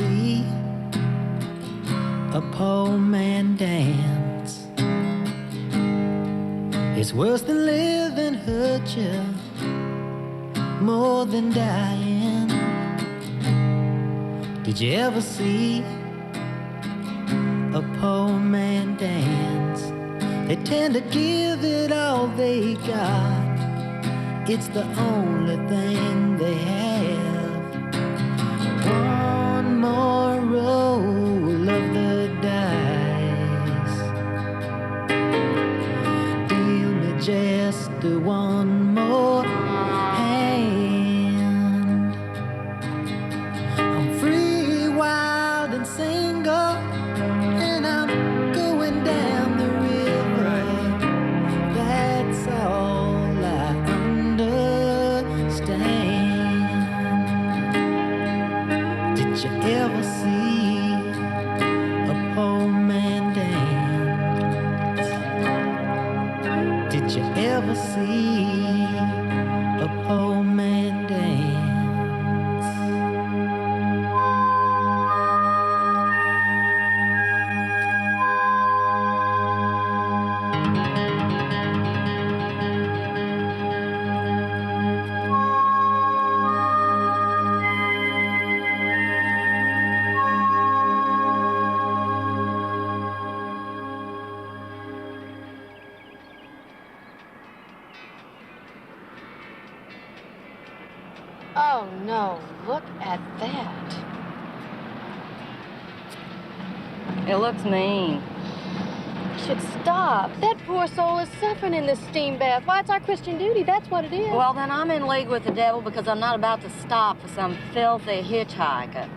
see a poor man dance, it's worse than living hurt you more than dying. Did you ever see a poor man dance? They tend to give it all they got. It's the only thing they have. One more roll of the dice. Deal me just one more hand. I'm free, wild and single, and I'm going down the river. That's all I understand. Did you ever see a poor man dance? Did you ever see a poor man dance? Oh, no. Look at that. It looks mean. You should stop. That poor soul is suffering in this steam bath. Why, it's our Christian duty. That's what it is. Well, then I'm in league with the devil because I'm not about to stop for some filthy hitchhiker.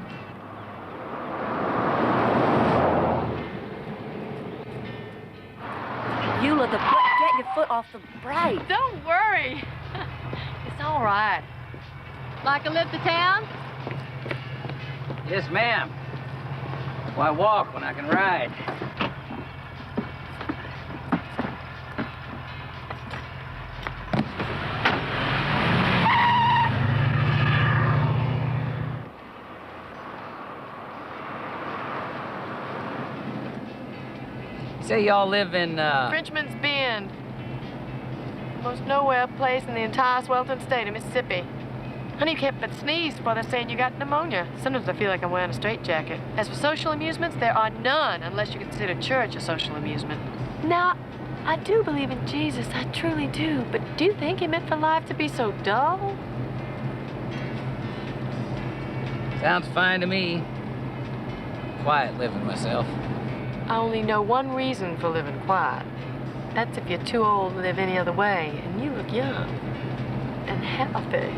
Eula, get your foot off the brake. Don't worry. It's all right. Like a lift to town? Yes, ma'am. Why walk when I can ride? Say y'all live in, Frenchman's Bend. Most nowhere place in the entire sweltering state of Mississippi. Honey, you can't but sneeze before they're saying you got pneumonia. Sometimes I feel like I'm wearing a straitjacket. As for social amusements, there are none unless you consider church a social amusement. Now, I do believe in Jesus, I truly do. But do you think he meant for life to be so dull? sounds fine to me. Quiet living myself. I only know one reason for living quiet. That's if you're too old to live any other way, and you look young and healthy.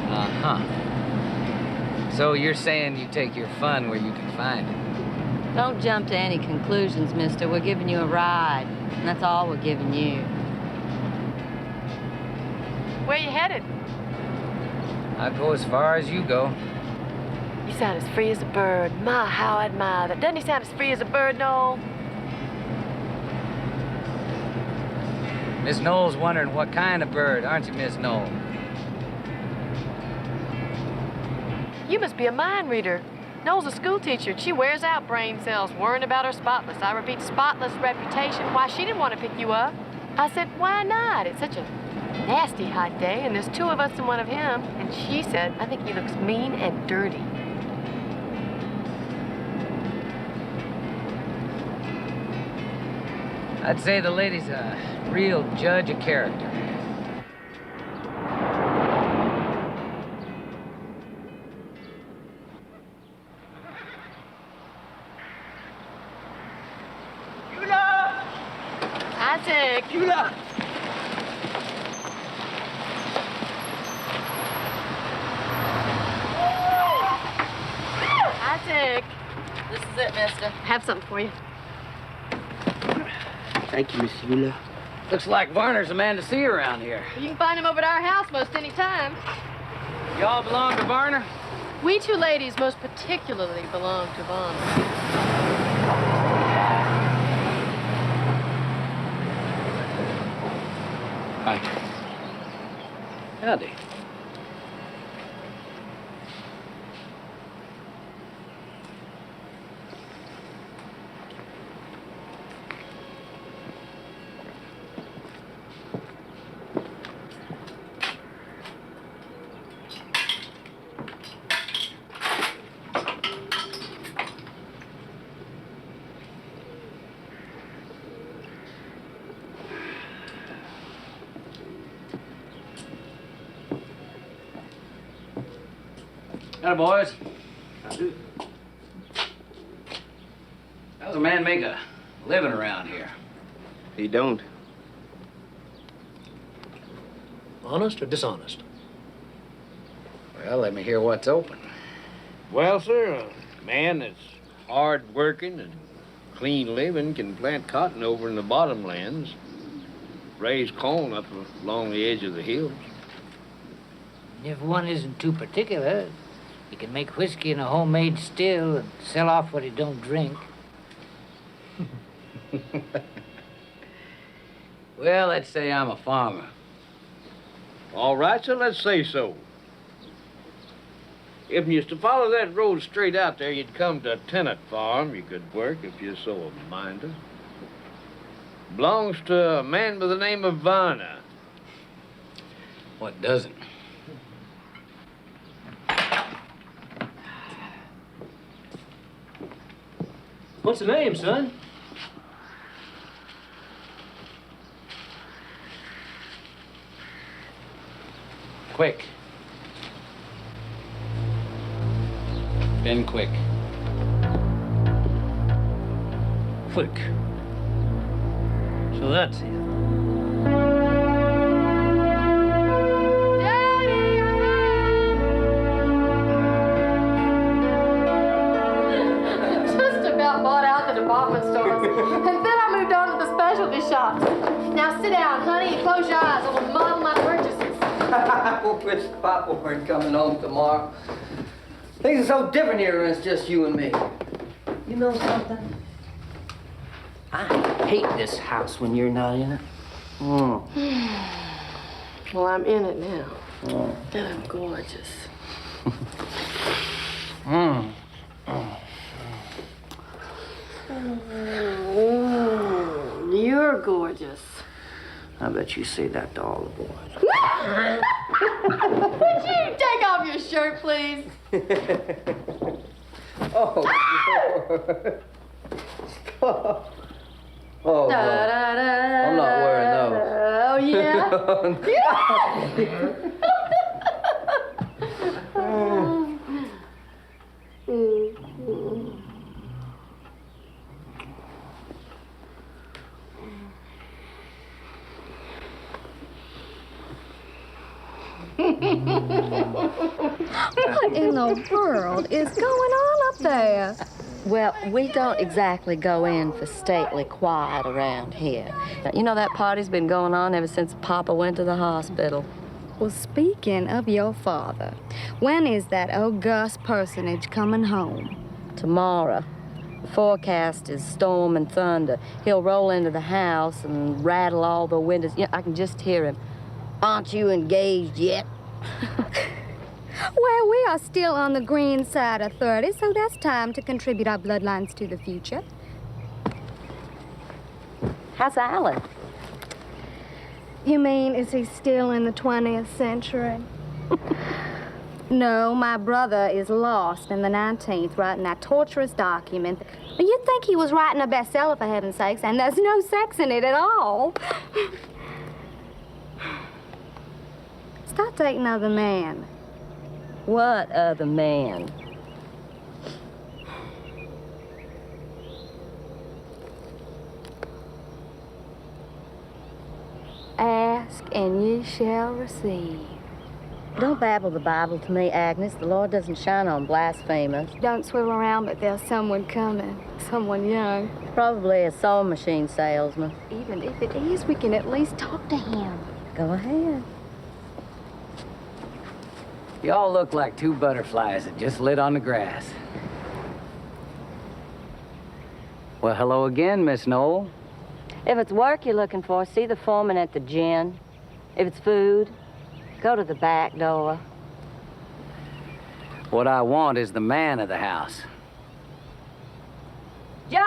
Uh-huh. So you're saying you take your fun where you can find it? Don't jump to any conclusions, mister. We're giving you a ride, and that's all we're giving you. Where you headed? I'll go as far as you go. You sound as free as a bird. My, how I admire that. Doesn't he sound as free as a bird, Noel? Miss Noel's wondering what kind of bird, aren't you, Miss Noel? You must be a mind reader. Noel's a school teacher, and she wears out brain cells worrying about her spotless, I repeat, spotless reputation. Why, she didn't want to pick you up. I said, why not? It's such a nasty hot day, and there's two of us and one of him. And she said, I think he looks mean and dirty. I'd say the lady's a real judge of character. Isaac! Judith! Isaac! This is it, mister. I have something for you. Thank you, Miss Eula. Looks like Varner's a man to see around here. You can find him over at our house most any time. Y'all belong to Varner? We two ladies most particularly belong to Varner. Hi. Howdy. Howdy, boys. How's a man make a living around here? He don't. Honest or dishonest? Well, let me hear what's open. Well, sir, a man that's hard working and clean living can plant cotton over in the bottomlands, raise corn up along the edge of the hills. If one isn't too particular, he can make whiskey in a homemade still and sell off what he don't drink. Well, let's say I'm a farmer. All right, so let's say so. If you used to follow that road straight out there, you'd come to a tenant farm you could work if you're so minded. Belongs to a man by the name of Varner. What doesn't? What's the name, son? Quick. Been quick. Quick. So that's it. Just about bought out the department stores. And then I moved on to the specialty shops. Now sit down, honey, and close your eyes. I will model my purchases. Well, Miss Papa weren't coming home tomorrow. Things are so different here when it's just you and me. You know something? I hate this house when you're not in it. Well, I'm in it now. And I'm gorgeous. You're gorgeous. I bet you say that to all the boys. Would you take off your shirt, please? Oh, Lord. Stop. Oh, no. I'm not wearing those. Oh, yeah? What in the world is going on up there? Well, we don't exactly go in for stately quiet around here. You know, that party's been going on ever since Papa went to the hospital. Well, speaking of your father, when is that august personage coming home? Tomorrow. The forecast is storm and thunder. He'll roll into the house and rattle all the windows. You know, I can just hear him. Aren't you engaged yet? Well, we are still on the green side of 30, so that's time to contribute our bloodlines to the future. How's Alan? You mean, is he still in the 20th century? No, my brother is lost in the 19th, writing that torturous document. You'd think he was writing a bestseller, for heaven's sakes, and there's no sex in it at all. Start dating other men. What other man? Ask and ye shall receive. Don't babble the Bible to me, Agnes. The Lord doesn't shine on blasphemers. Don't swivel around, but there's someone coming. Someone young. Probably a sewing machine salesman. Even if it is, we can at least talk to him. Go ahead. You all look like two butterflies that just lit on the grass. Well, hello again, Miss Knoll. If it's work you're looking for, see the foreman at the gin. If it's food, go to the back door. What I want is the man of the house. Jody!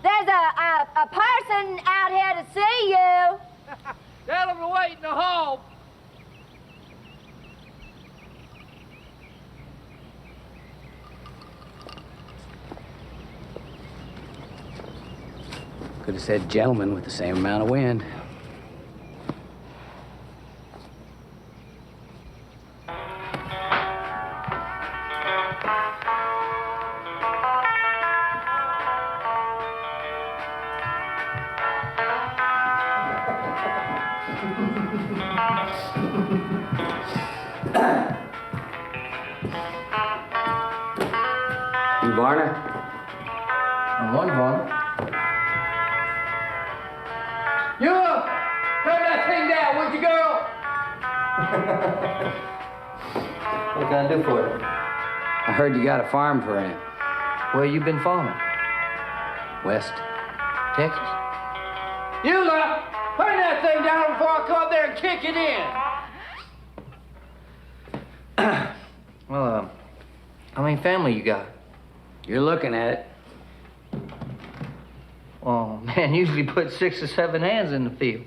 There's a person out here to see you. Tell him to wait in the hall. Could have said gentleman with the same amount of wind. You Varner? I'm one, Varner. You! Turn that thing down, would you, girl? What can I do for you? I heard you got a farm for rent. Where you been farming? West Texas? You lot! Turn that thing down before I come up there and kick it in! Well, how many family you got? You're looking at it. Oh, man, usually put 6 or 7 hands in the field.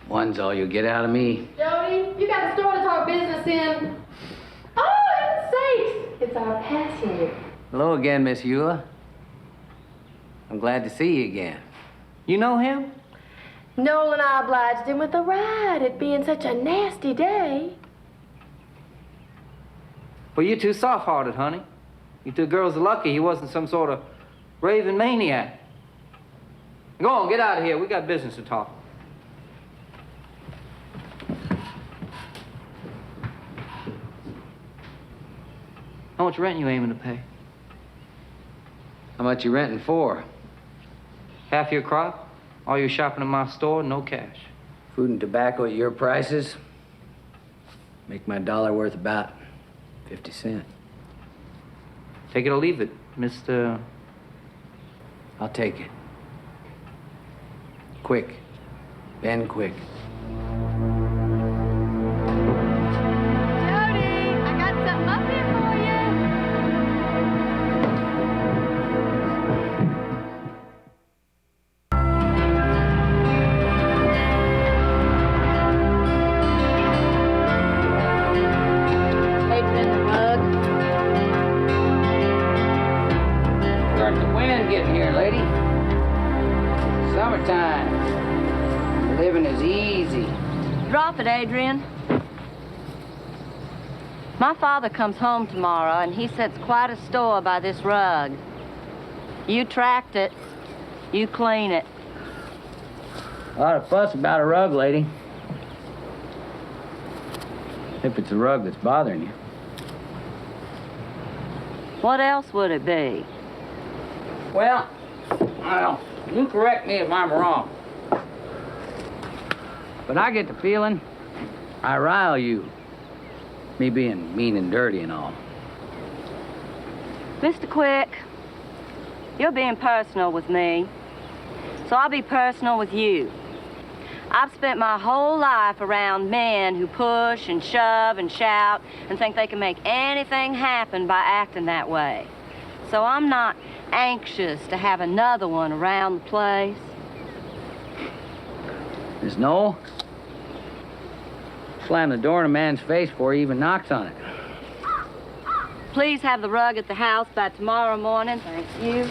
One's all you'll get out of me. Jody, you got a store to talk business in. Oh, heaven's sakes! It's our passenger. Hello again, Miss Eula. I'm glad to see you again. You know him? Noel and I obliged him with a ride, it being such a nasty day. Well, you're too soft-hearted, honey. You two girls are lucky he wasn't some sort of raving maniac. Go on, get out of here. We got business to talk. How much rent you aiming to pay? How much you renting for? Half your crop? All your shopping in my store, no cash. Food and tobacco at your prices? Make my dollar worth about 50 cents. Take it or leave it, Mr. I'll take it. Quick. Ben Quick. Jody, I got something up here for you. Adrian, the rug. Got the wind getting here, lady. Summertime. Living is easy. Drop it, Adrian. My father comes home tomorrow, and he sets quite a store by this rug. You tracked it. You clean it. A lot of fuss about a rug, lady. If it's a rug that's bothering you. What else would it be? Well, you correct me if I'm wrong. But I get the feeling I rile you. Me being mean and dirty and all. Mr. Quick, you're being personal with me, so I'll be personal with you. I've spent my whole life around men who push and shove and shout and think they can make anything happen by acting that way. So I'm not anxious to have another one around the place. Miss Noel, slam the door in a man's face before he even knocks on it. Please have the rug at the house by tomorrow morning. Thank you.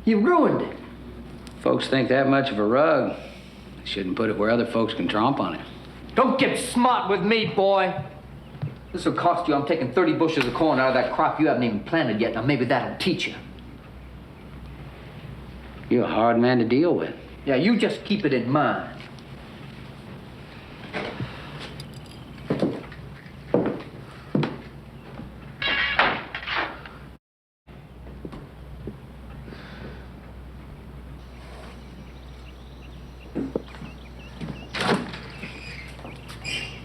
You ruined it. Folks think that much of a rug. They shouldn't put it where other folks can tromp on it. Don't get smart with me, boy. This will cost you. I'm taking 30 bushels of corn out of that crop you haven't even planted yet. Now, maybe that'll teach you. You're a hard man to deal with. Yeah, you just keep it in mind.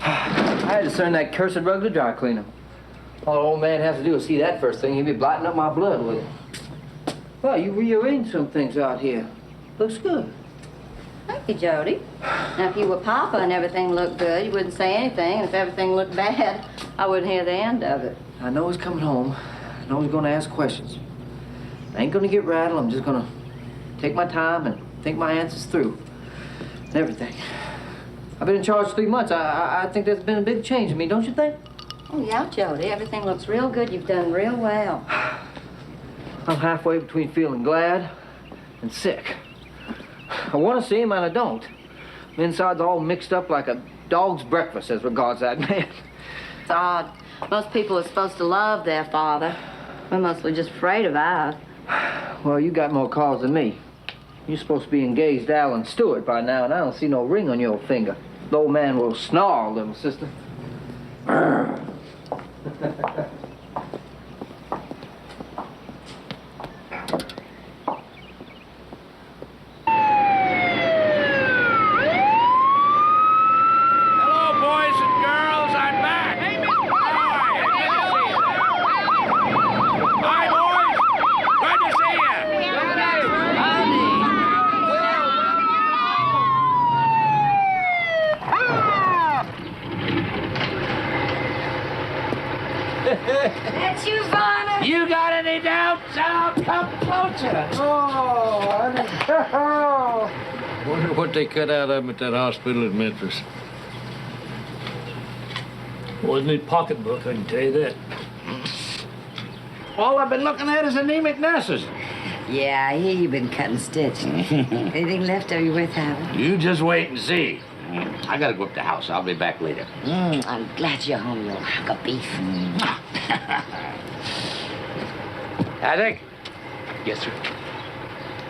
I had to send that cursed rug to dry cleaner. All the old man has to do is see that first thing, he'd be blotting up my blood with it. Well, you rearranged some things out here. Looks good. Thank you, Jody. Now, if you were Papa and everything looked good, you wouldn't say anything. And if everything looked bad, I wouldn't hear the end of it. I know he's coming home. I know he's gonna ask questions. I ain't gonna get rattled. I'm just gonna take my time and think my answers through. And everything. I've been in charge 3 months. I think there's been a big change in me, don't you think? Oh, yeah, Jody. Everything looks real good. You've done real well. I'm halfway between feeling glad and sick. I want to see him and I don't. My inside's all mixed up like a dog's breakfast as regards that man. It's odd. Most people are supposed to love their father. We're mostly just afraid of ours. Well, you got more cause than me. You're supposed to be engaged to Alan Stuart by now, and I don't see no ring on your finger. The old man will snarl, little sister. That's you, Varner. You got any doubts? I'll come closer. Wonder what they cut out of him at that hospital in Memphis. Wasn't his pocketbook, I can tell you that. All I've been looking at is anemic nurses. Yeah, I hear you've been cutting stitch. Anything left of you worth having? You just wait and see. I gotta go up to the house. I'll be back later. I'm glad you're home, you hunk of beef. Haddock? Yes, sir.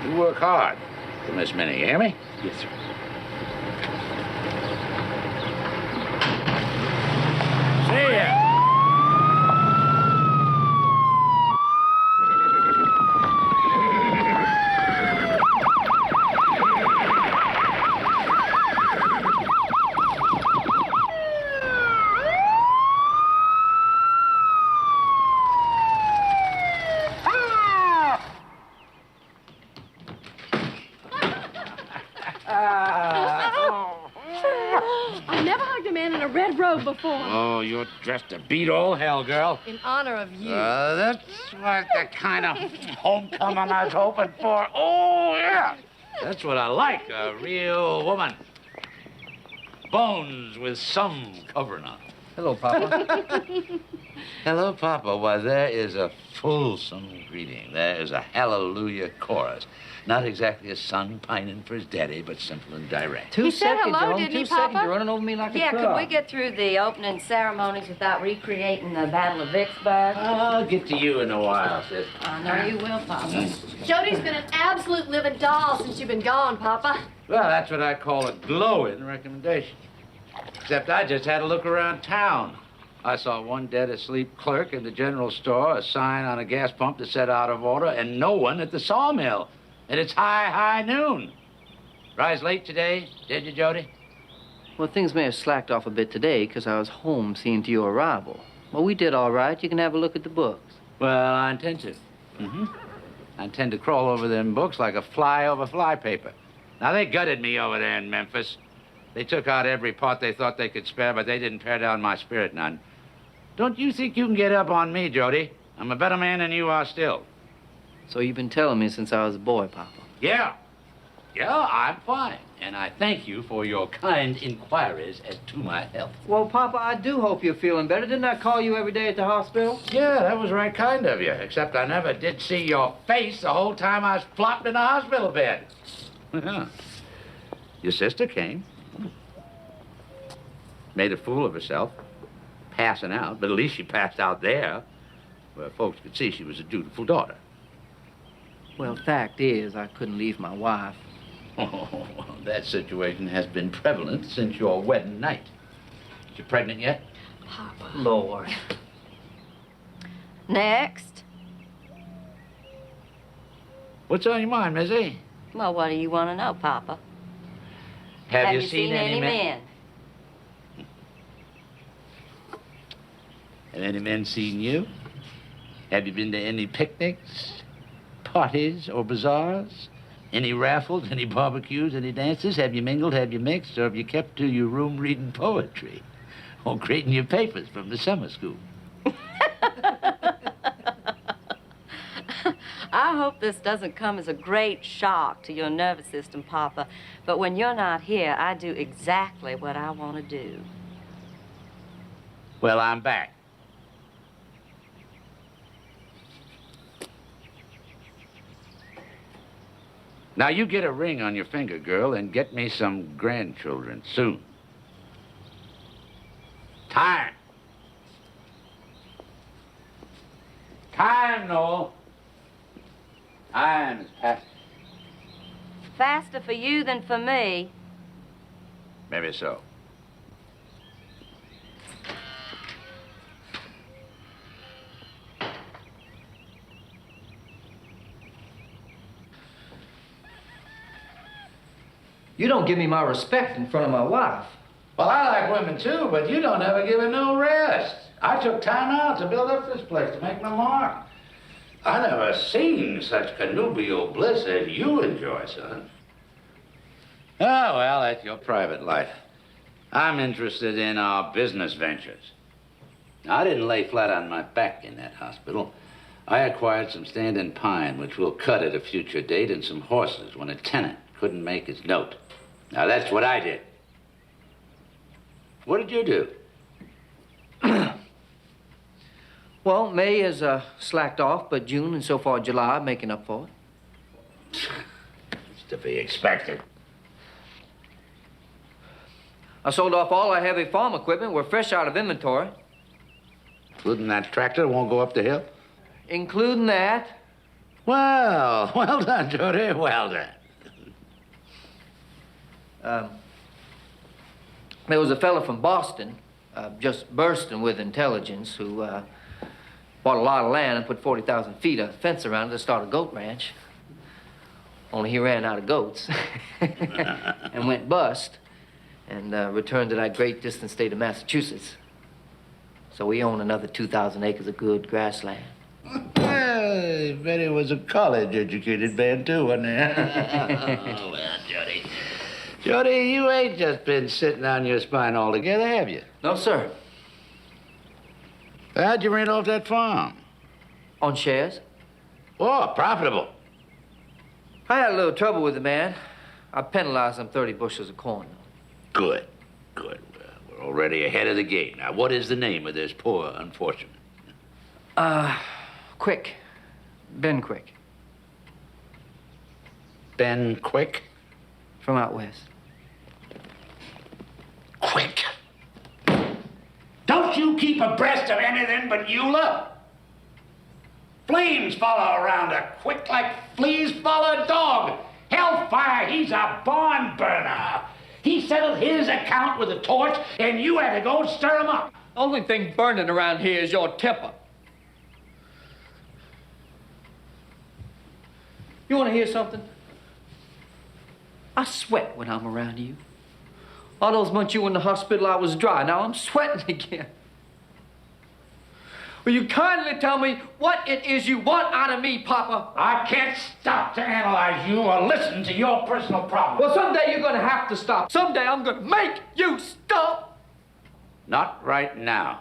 You work hard for Miss Minnie, you hear me? Yes, sir. See ya. I've never hugged a man in a red robe before. Oh, you're dressed to beat all hell, girl. In honor of you. That's what the kind of homecoming I was hoping for. Oh, yeah. That's what I like, a real woman. Bones with some covering on. Hello, Papa. Hello, Papa. Why, there is a fulsome greeting. There is a hallelujah chorus. Not exactly a son pining for his daddy, but simple and direct. He said hello, didn't he, Two seconds. Papa? You're running over me like a Yeah, truck. could we get through the opening ceremonies without recreating the Battle of Vicksburg? I'll get to you in a while, sis. I know you will, Papa. Jody's been an absolute living doll since you've been gone, Papa. Well, that's what I call a glowing recommendation. Except I just had a look around town. I saw one dead-asleep clerk in the general store, a sign on a gas pump that said out of order, and no one at the sawmill. And it's high noon. Rise late today, did you, Jody? Well, things may have slacked off a bit today because I was home seeing to your arrival. Well, we did all right. You can have a look at the books. Well, I intend to. I intend to crawl over them books like a fly over flypaper. Now, they gutted me over there in Memphis. They took out every part they thought they could spare, but they didn't tear down my spirit none. Don't you think you can get up on me, Jody? I'm a better man than you are still. So you've been telling me since I was a boy, Papa. Yeah. Yeah, I'm fine. And I thank you for your kind inquiries as to my health. Well, Papa, I do hope you're feeling better. Didn't I call you every day at the hospital? Yeah, that was right kind of you. Except I never did see your face the whole time I was plopped in a hospital bed. Your sister came. Made a fool of herself. Passing out. But at least she passed out there, where folks could see she was a dutiful daughter. Well, fact is, I couldn't leave my wife. Oh, that situation has been prevalent since your wedding night. Is she pregnant yet? Papa. Lord. Next. What's on your mind, Missy? Well, what do you want to know, Papa? Have you seen any men? Have any men seen you? Have you been to any picnics, parties, or bazaars? Any raffles, any barbecues, any dances? Have you mingled, have you mixed, or have you kept to your room reading poetry? Or grading your papers from the summer school? I hope this doesn't come as a great shock to your nervous system, Papa. But when you're not here, I do exactly what I want to do. Well, I'm back. Now, you get a ring on your finger, girl, and get me some grandchildren soon. Time. Time, Noel. Time is passing. Faster for you than for me. Maybe so. You don't give me my respect in front of my wife. Well, I like women too, but you don't ever give her no rest. I took time out to build up this place, to make my mark. I never seen such connubial bliss as you enjoy, son. Oh, well, that's your private life. I'm interested in our business ventures. I didn't lay flat on my back in that hospital. I acquired some stand-in pine, which we'll cut at a future date, and some horses when a tenant couldn't make his note. Now, that's what I did. What did you do? Well, May is slacked off, but June and so far July making up for it. It's to be expected. I sold off all our heavy farm equipment. We're fresh out of inventory. Including that tractor that won't go up the hill? Including that. Well, well done, Jody. Well done. There was a fella from Boston, just bursting with intelligence, who bought a lot of land and put 40,000 feet of fence around it to start a goat ranch. Only he ran out of goats and went bust and returned to that great distant state of Massachusetts. So we own another 2,000 acres of good grassland. Well, I bet he was a college-educated man, too, wasn't he? Oh, well, Jody. Jody, you ain't just been sitting on your spine altogether, have you? No, sir. How'd you rent off that farm? On shares. Oh, profitable. I had a little trouble with the man. I penalized him 30 bushels of corn. Good, good. Well, we're already ahead of the game. Now, what is the name of this poor unfortunate? Quick. Ben Quick. Ben Quick? From out west. Quick. Don't you keep abreast of anything but Eula? Flames follow around a Quick like fleas follow a dog. Hellfire, he's a barn burner. He settled his account with a torch, and you had to go stir him up. Only thing burning around here is your temper. You want to hear something? I sweat when I'm around you. All those months you were in the hospital, I was dry. Now I'm sweating again. Will you kindly tell me what it is you want out of me, Papa? I can't stop to analyze you or listen to your personal problems. Well, someday you're going to have to stop. Someday I'm going to make you stop. Not right now.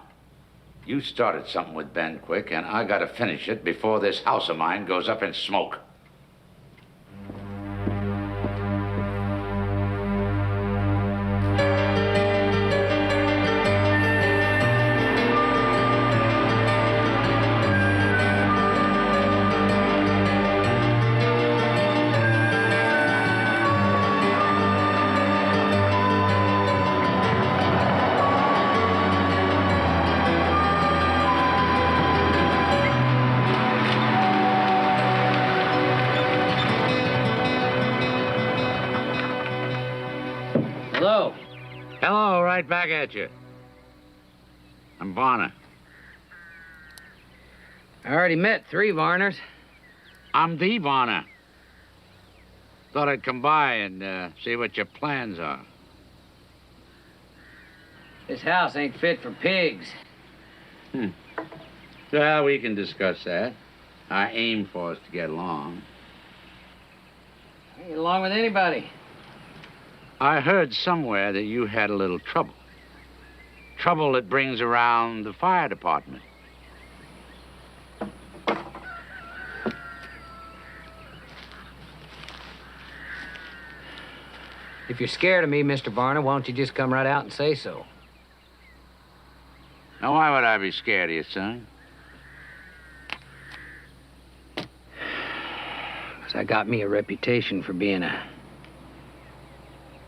You started something with Ben Quick, and I gotta finish it before this house of mine goes up in smoke. Hello. Hello, right back at you. I'm Varner. I already met 3 Varners. I'm the Varner. Thought I'd come by and see what your plans are. This house ain't fit for pigs. Well, we can discuss that. I aim for us to get along. I get along with anybody. I heard somewhere that you had a little trouble. Trouble that brings around the fire department. If you're scared of me, Mr. Varner, why don't you just come right out and say so? Now, why would I be scared of you, son? 'Cause I got me a reputation for being a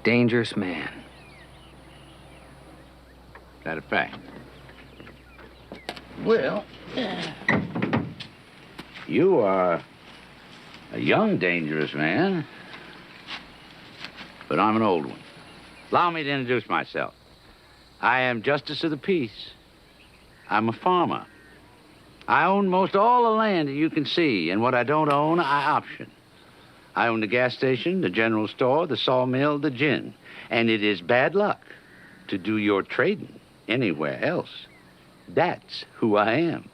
dangerous man. Is that a fact? Well, You are a young, dangerous man, but I'm an old one. Allow me to introduce myself. I am Justice of the Peace. I'm a farmer. I own most all the land that you can see, and what I don't own, I option. I own the gas station, the general store, the sawmill, the gin, and it is bad luck to do your trading anywhere else. That's who I am.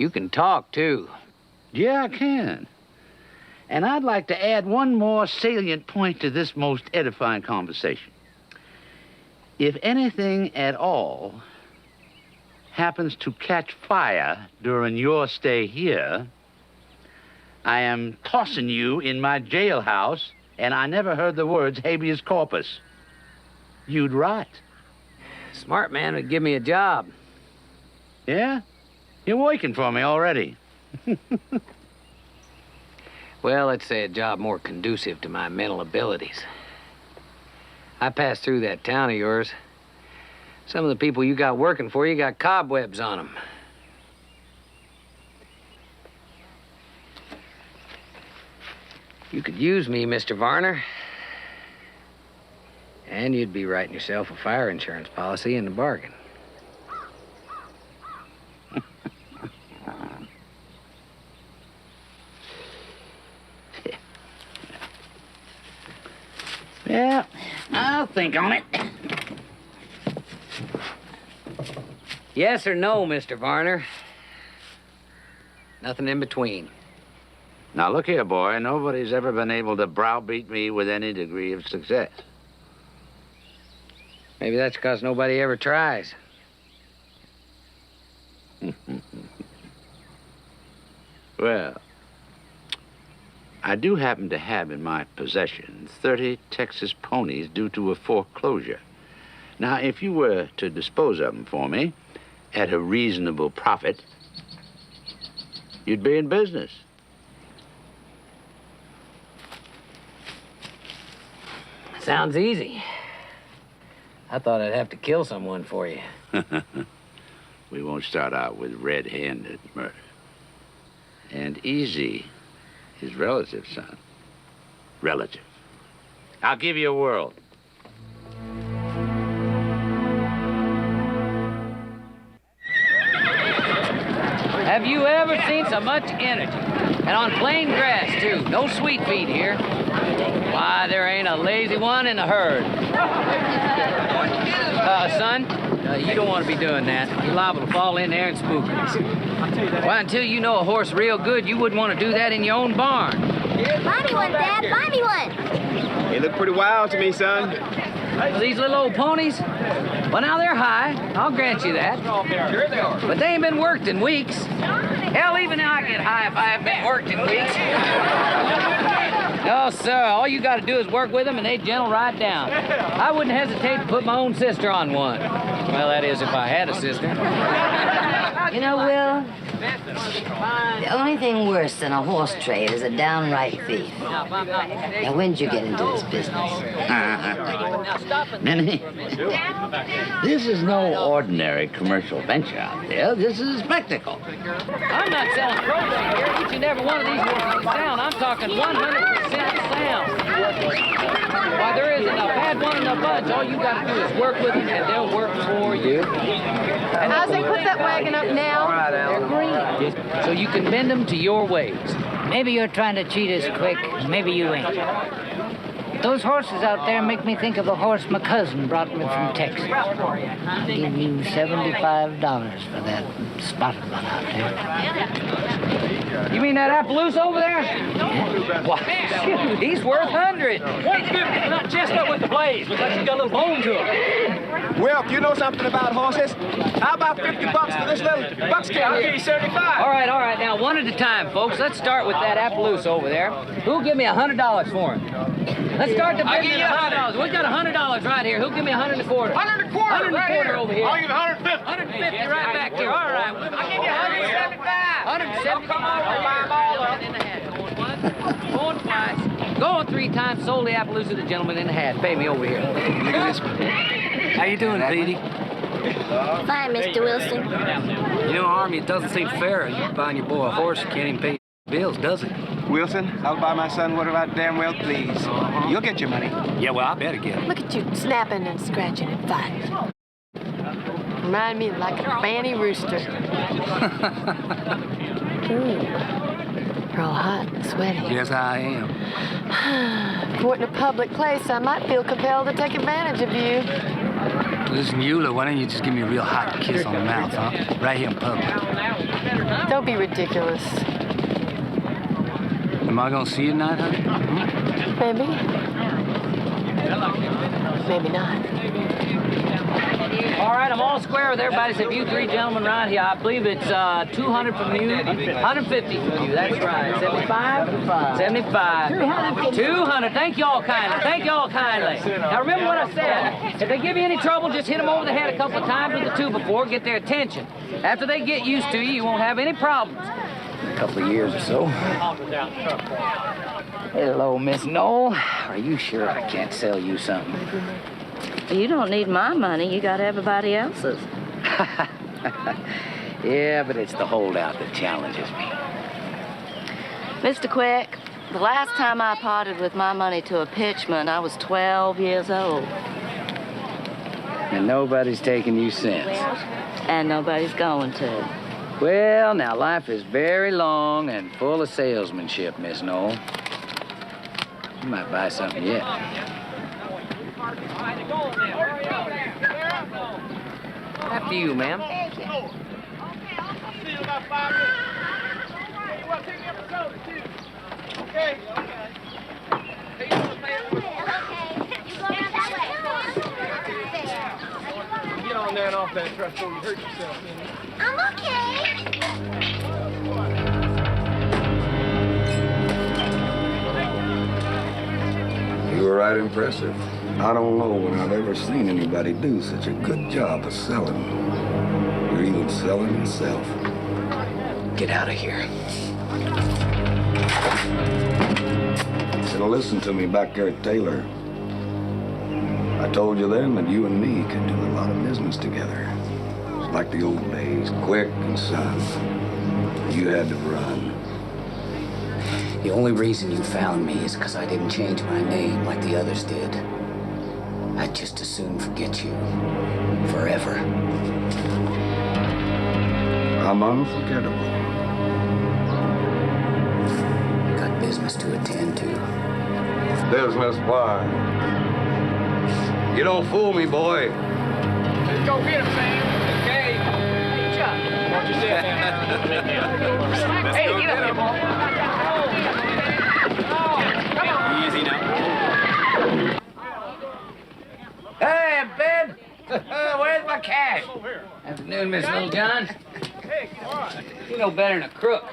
you can talk, too. Yeah, I can. And I'd like to add one more salient point to this most edifying conversation. If anything at all happens to catch fire during your stay here, I am tossing you in my jailhouse, and I never heard the words habeas corpus. You'd rot. Smart man would give me a job. Yeah? You're working for me already. Well, let's say a job more conducive to my mental abilities. I passed through that town of yours. Some of the people you got working for you got cobwebs on them. You could use me, Mr. Varner. And you'd be writing yourself a fire insurance policy in the bargain. Yeah, I'll think on it. Yes or no, Mr. Varner? Nothing in between. Now, look here, boy. Nobody's ever been able to browbeat me with any degree of success. Maybe that's because nobody ever tries. Well, I do happen to have in my possession 30 Texas ponies due to a foreclosure. Now, if you were to dispose of them for me at a reasonable profit, you'd be in business. Sounds easy. I thought I'd have to kill someone for you. We won't start out with red-handed murder. And easy is relative, son. Relative. I'll give you a world. Have you ever seen so much energy? And on plain grass, too. No sweet feed here. Why, there ain't a lazy one in the herd. Son, you don't want to be doing that. You're liable to fall in there and spook us. Why, until you know a horse real good, you wouldn't want to do that in your own barn. Buy me one, Dad. Buy me one. They look pretty wild to me, son. These little old ponies? Well, now they're high. I'll grant you that. Sure they are. But they ain't been worked in weeks. Hell, even now I get high if I haven't been worked in weeks. No, sir. All you got to do is work with them, and they gentle right down. I wouldn't hesitate to put my own sister on one. Well, that is if I had a sister. You know, Will, the only thing worse than a horse trade is a downright thief. Now, when did you get into this business? Minnie, this is no ordinary commercial venture out there. This is a spectacle. I'm not selling program here. Each and every one of these horses is sound. I'm talking 100% sound. Why, there isn't a bad one in the budge. All you got to do is work with them, and they'll work for you. How's they put that wagon up now? They're green. So you can bend them to your ways. Maybe you're trying to cheat us quick, maybe you ain't. Those horses out there make me think of a horse my cousin brought me from Texas. I'll give you $75 for that spotted one out there. You mean that Appaloosa over there? Yeah. Why, he's worth 100. 150, not just up with the blaze. Looks like you got a little bone to him. Well, if you know something about horses, how about $50 for this little buckskin? I'll give you 75. All right. Now, one at a time, folks. Let's start with that Appaloosa over there. Who'll give me $100 for him? Let's start the business at $100. We got $100 right here. Who'll give me 125? 125. 125 over here. I'll give you 150. 150 right back here. All right. I'll give you 175. $175. Come on, in the hat. Going once, going twice, going 3 times. Sold the Appaloosa, the gentleman in the hat. Pay me over here. Look at this. How you doing, Petey? Fine, Mr. Wilson. You know, Army, it doesn't seem fair. You buying your boy a horse, you can't even pay bills, does it? Wilson, I'll buy my son whatever I damn well please. You'll get your money. Yeah, well, I better get it. Look at you snapping and scratching and fighting. Remind me like a fanny rooster. You're all hot and sweaty. Yes, I am. If we're in a public place, I might feel compelled to take advantage of you. Listen, Eula, why don't you just give me a real hot kiss on the mouth, huh? Right here in public. Don't be ridiculous. Am I gonna see you tonight, honey? Maybe. Maybe not. All right, I'm all square with everybody except you 3 gentlemen right here. I believe it's 200 from you, 150 from you. That's right. 75? 75. 200. Thank you all kindly. Thank you all kindly. Now remember what I said. If they give you any trouble, just hit them over the head a couple of times with the 2-before. Get their attention. After they get used to you, you won't have any problems. A couple of years or so. Hello, Miss Knoll. Are you sure I can't sell you something? You don't need my money. You got everybody else's. Yeah, but it's the holdout that challenges me. Mr. Quick, the last time I parted with my money to a pitchman, I was 12 years old. And nobody's taken you since. And nobody's going to. Well, now, life is very long and full of salesmanship, Miss Knoll. You might buy something yet. After you, ma'am. Thank you. I'll see you in about 5 minutes. You want to take me up a soda, too? Okay. Hey, you want to pay for it? Okay. You go down that way. Get on there and off that truck before you hurt yourself, man. I'm okay. You were right impressive. I don't know when I've ever seen anybody do such a good job of selling. You're even selling yourself. Get out of here. So listen to me back there at Taylor. I told you then that you and me could do a lot of business together. It's like the old days, quick and son. You had to run. The only reason you found me is because I didn't change my name like the others did. I'd just as soon forget you. Forever. I'm unforgettable. Got business to attend to. Business, why? You don't fool me, boy. Let's go get him, Sam. Okay. Hey, Chuck. Watch yourself, man. Hey, get up here, boy. Easy now. Hey, Ben. Where's my cash? Afternoon, Miss Littlejohn. Hey, all right. You know better than a crook.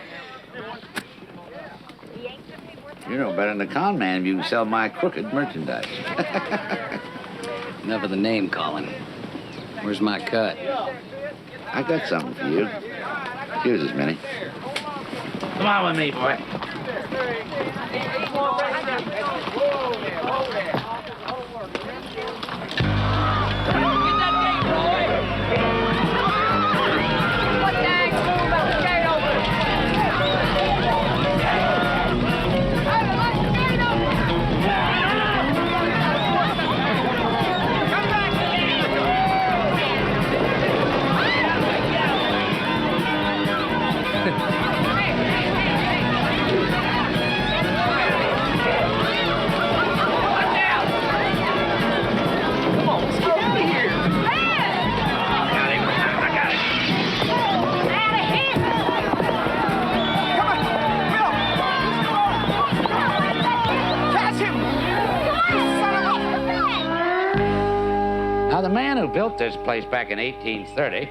You know better than a con man if you can sell my crooked merchandise. Enough of the name calling. Where's my cut? I got something for you. Here's as many. Come on with me, boy. Now, the man who built this place back in 1830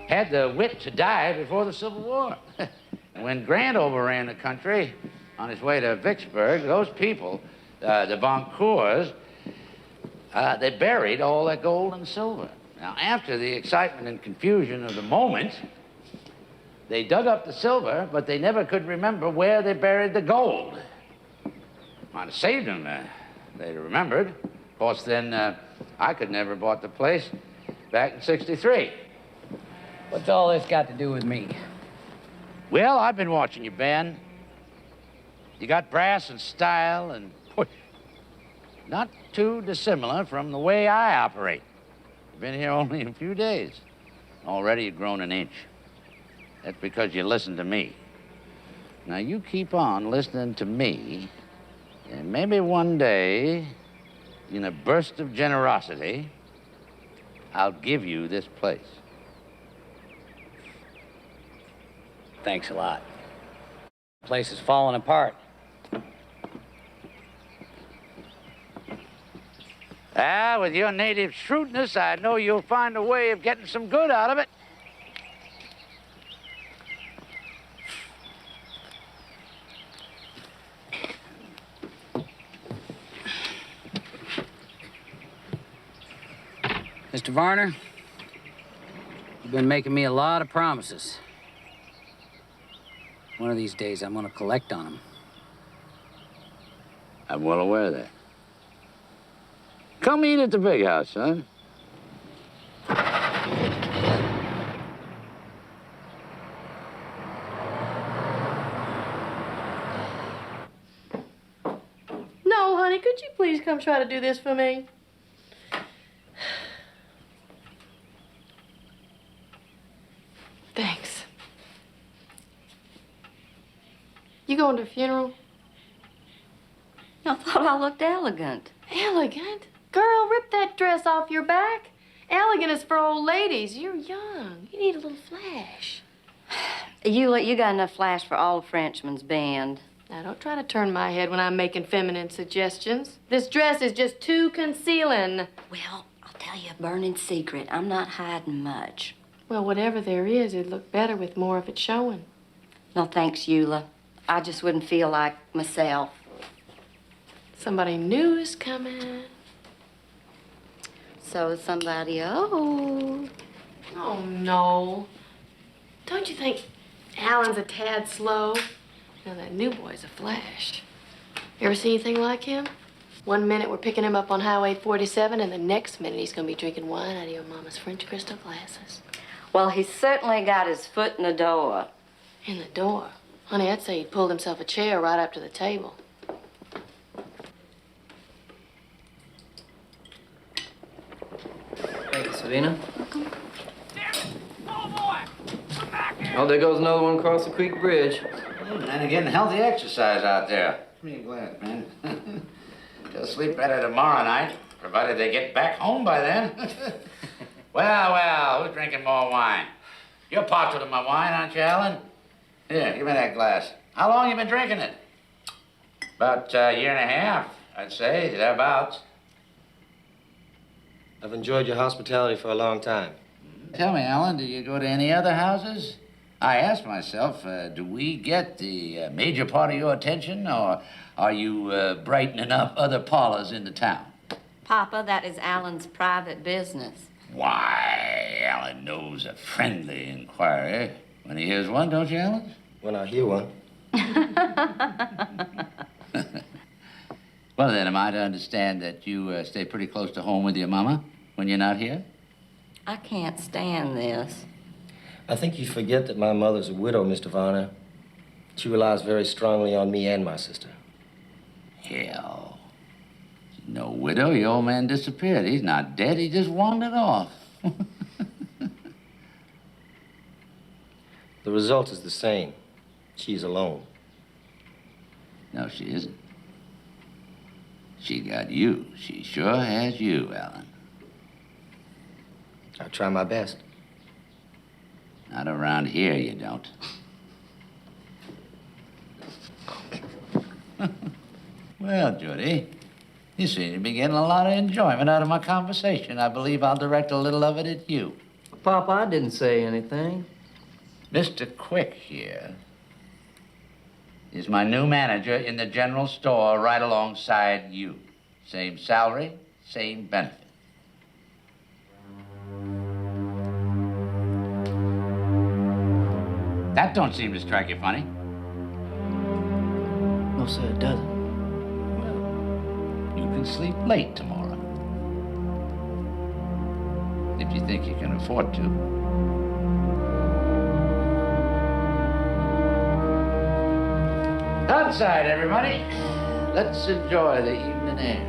had the wit to die before the Civil War. And when Grant overran the country on his way to Vicksburg, those people, the Boncours, they buried all that gold and silver. Now, after the excitement and confusion of the moment, They dug up the silver, but they never could remember where they buried the gold. Might have saved them. They'd have remembered. Of course, then I could never have bought the place back in '63. What's all this got to do with me? Well, I've been watching you, Ben. You got brass and style and push. Not too dissimilar from the way I operate. You've been here only a few days. Already you've grown an inch. That's because you listen to me. Now, you keep on listening to me, and maybe one day, in a burst of generosity, I'll give you this place. Thanks a lot. The place is falling apart. With your native shrewdness, I know you'll find a way of getting some good out of it. Mr. Varner, you've been making me a lot of promises. One of these days, I'm gonna collect on them. I'm well aware of that. Come eat at the big house, son. No, honey, could you please come try to do this for me? Thanks. You going to a funeral? I thought I looked elegant. Elegant? Girl, rip that dress off your back. Elegant is for old ladies. You're young. You need a little flash. You got enough flash for all of Frenchman's band. Now, don't try to turn my head when I'm making feminine suggestions. This dress is just too concealing. Well, I'll tell you a burning secret. I'm not hiding much. Well, whatever there is, it'd look better with more of it showing. No, thanks, Eula. I just wouldn't feel like myself. Somebody new is coming. So is somebody old. Oh, no. Don't you think Alan's a tad slow? Now, that new boy's a flash. You ever see anything like him? One minute we're picking him up on Highway 47, and the next minute he's gonna be drinking wine out of your mama's French crystal glasses. Well, he's certainly got his foot in the door. In the door? Honey, I'd say he pulled himself a chair right up to the table. Thank you, Sabina. Oh, there goes another one across the creek bridge. Man, they're getting healthy exercise out there. Pretty glad, man. They'll sleep better tomorrow night, provided they get back home by then. Well, who's drinking more wine? You're partial to my wine, aren't you, Alan? Here, give me that glass. How long you been drinking it? About a year and a half, I'd say, thereabouts. I've enjoyed your hospitality for a long time. Tell me, Alan, do you go to any other houses? I ask myself, do we get the major part of your attention, or are you brightening up other parlors in the town? Papa, that is Alan's private business. Why, Alan knows a friendly inquiry when he hears one, don't you, Alan? When I hear one. Well, then, am I to understand that you stay pretty close to home with your mama when you're not here? I can't stand this. I think you forget that my mother's a widow, Mr. Varner. She relies very strongly on me and my sister. Hell. No widow, your old man disappeared. He's not dead, he just wandered off. The result is the same. She's alone. No, she isn't. She got you. She sure has you, Alan. I try my best. Not around here, you don't. Well, Judy, you seem to be getting a lot of enjoyment out of my conversation. I believe I'll direct a little of it at you. Papa, I didn't say anything. Mr. Quick here is my new manager in the general store right alongside you. Same salary, same benefit. That don't seem to strike you funny. No, sir, it doesn't. You can sleep late tomorrow. If you think you can afford to. Outside, everybody. Let's enjoy the evening air.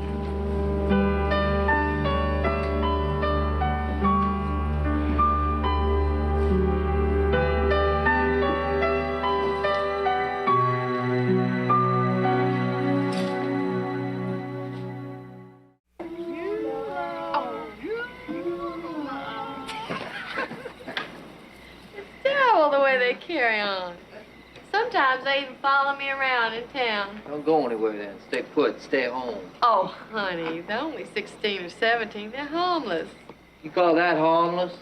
Terrible the way they carry on. Sometimes they even follow me around in town. Don't go anywhere then. Stay put. Stay home. Oh, honey, they're only 16 or 17. They're harmless. You call that harmless?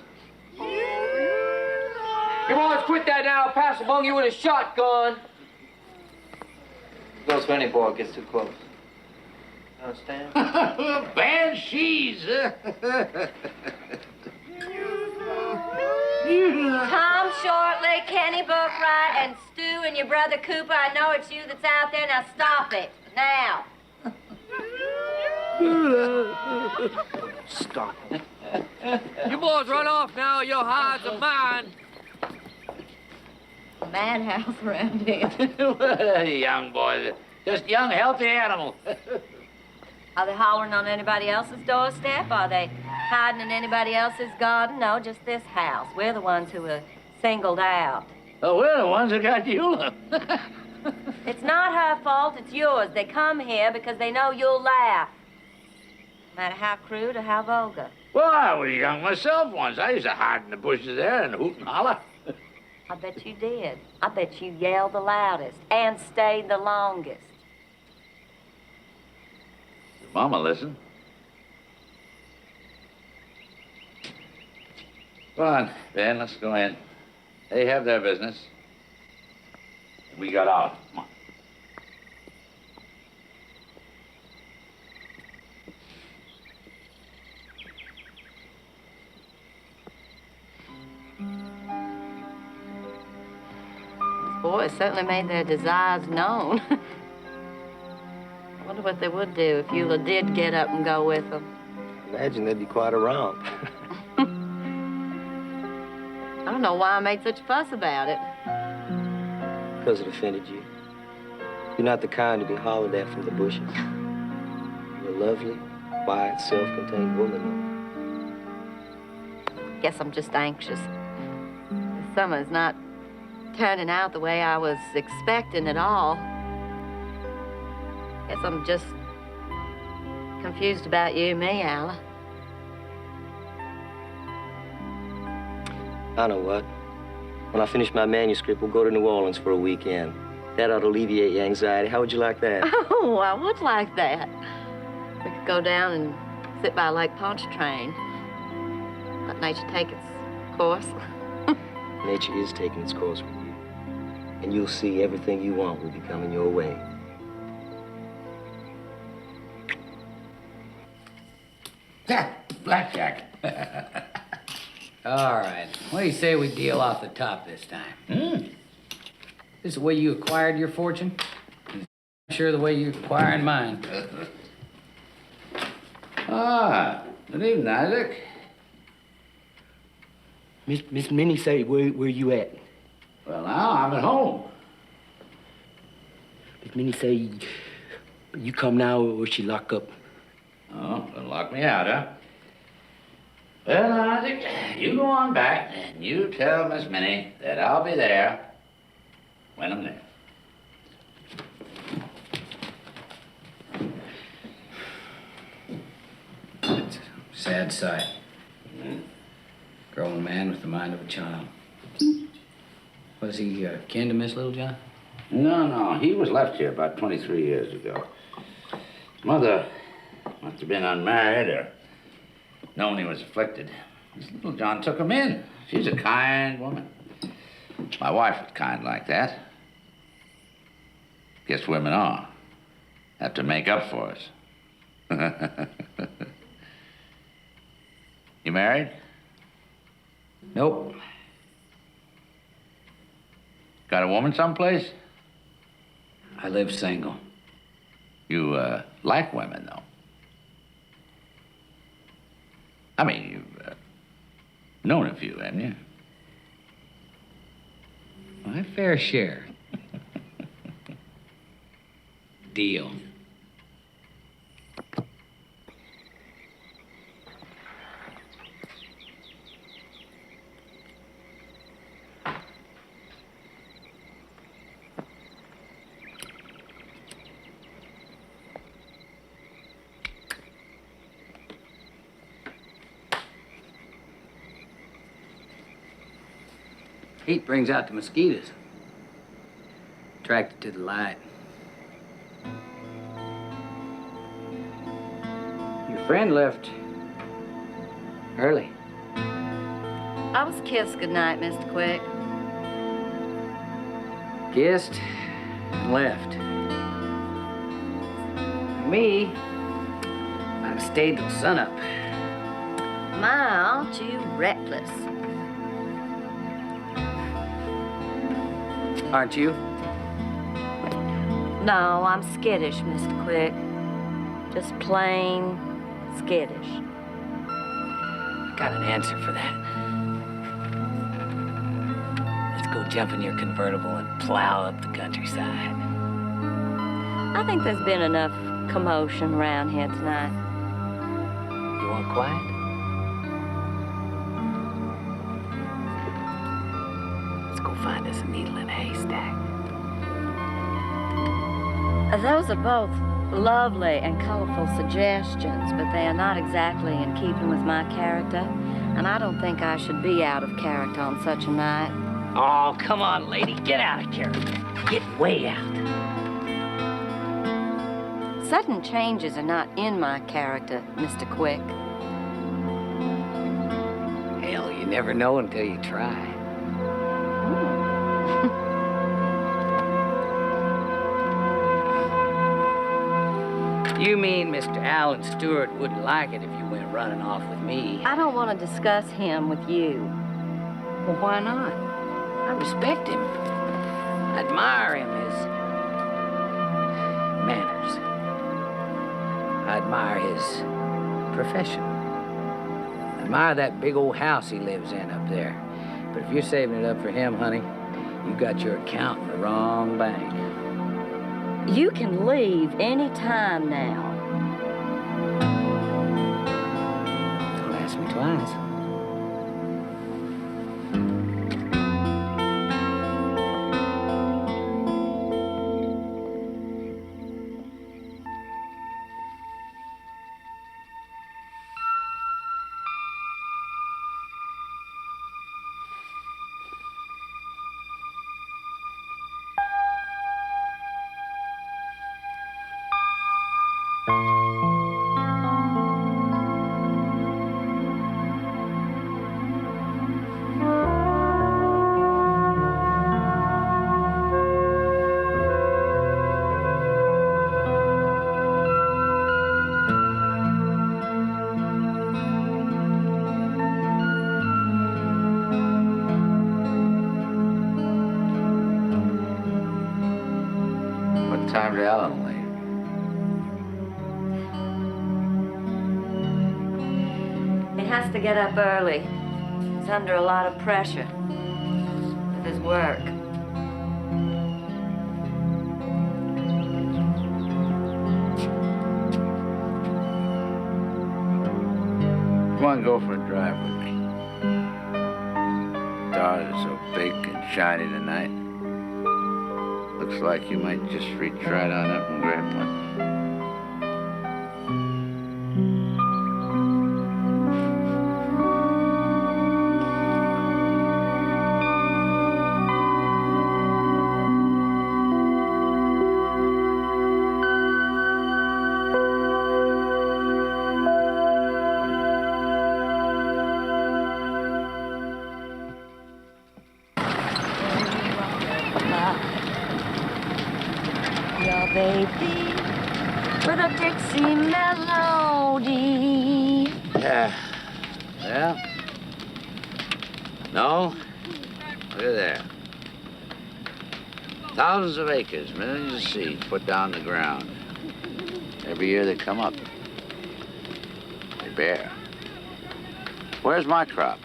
You boys quit that now. I'll pass among you with a shotgun. Goes for any boy gets too close. You understand? Banshees. Tom Shortley, Kenny Bookright, and Stu and your brother Cooper. I know it's you that's out there. Now stop it. Now. Stop. You boys run off now. Your hides are mine. Madhouse around here. Young boy. Just young, healthy animal. Are they hollering on anybody else's doorstep? Are they hiding in anybody else's garden? No, just this house. We're the ones who were singled out. Oh, we're the ones that got Eula. It's not her fault, it's yours. They come here because they know you'll laugh. No matter how crude or how vulgar. Well, I was young myself once. I used to hide in the bushes there and hoot and holler. I bet you did. I bet you yelled the loudest and stayed the longest. Mama, listen. Go on, Ben, let's go in. They have their business. We got out. Come on. These boys certainly made their desires known. I wonder what they would do if Eula did get up and go with them. Imagine there'd be quite a romp. I don't know why I made such a fuss about it. Because it offended you. You're not the kind to be hollered at from the bushes. You're a lovely, quiet, self-contained woman. Guess I'm just anxious. The summer's not turning out the way I was expecting at all. Guess I'm just confused about you and me, Alla. I know what. When I finish my manuscript, we'll go to New Orleans for a weekend. That ought to alleviate your anxiety. How would you like that? Oh, I would like that. We could go down and sit by Lake Pontchartrain. Let nature take its course. Nature is taking its course with you. And you'll see everything you want will be coming your way. Blackjack. All right. What do you say we deal off the top this time? This is the way you acquired your fortune? I'm sure the way you're acquiring mine. Good evening, Isaac. Miss Minnie say, where you at? Well, now, I'm at home. Miss Minnie say, you come now or she lock up? Oh, gonna lock me out, huh? Well, Isaac, you go on back and you tell Miss Minnie that I'll be there when I'm there. It's a sad sight. Grown man with the mind of a child. Was he kin to Miss Littlejohn? No, he was left here about 23 years ago. Mother must have been unmarried or known he was afflicted. Miss Littlejohn took him in. She's a kind woman. My wife was kind like that. Guess women are. Have to make up for us. You married? Nope. Got a woman someplace? I live single. You, like women, though. I mean, you've known a few, haven't you? My fair share. Deal. Heat brings out the mosquitoes. Attracted to the light. Your friend left early. I was kissed goodnight, Mr. Quick. Kissed and left. Me, I'd have stayed till sunup. My, aren't you reckless? Aren't you? No, I'm skittish, Mr. Quick. Just plain skittish. Got an answer for that. Let's go jump in your convertible and plow up the countryside. I think there's been enough commotion around here tonight. You want quiet? Let's go find us a needle in a haystack. Those are both lovely and colorful suggestions, but they are not exactly in keeping with my character, and I don't think I should be out of character on such a night. Oh, come on, lady. Get out of character. Get way out. Sudden changes are not in my character, Mr. Quick. Hell, you never know until you try. You mean Mr. Alan Stuart wouldn't like it if you went running off with me? I don't want to discuss him with you. Well, why not? I respect him. I admire him, his manners. I admire his profession. I admire that big old house he lives in up there. But if you're saving it up for him, honey, you got your account in the wrong bank. You can leave any time now. Don't ask me twice. Time to Alan leave? He has to get up early. He's under a lot of pressure with his work. Come on, go for a drive with me. Stars are so big and shiny tonight. Looks like you might just reach right on up and grab one. Baby, with a Dixie melody. Yeah. Well? No? Look at there. Thousands of acres, millions of seeds put down in the ground. Every year they come up. They bear. Where's my crop?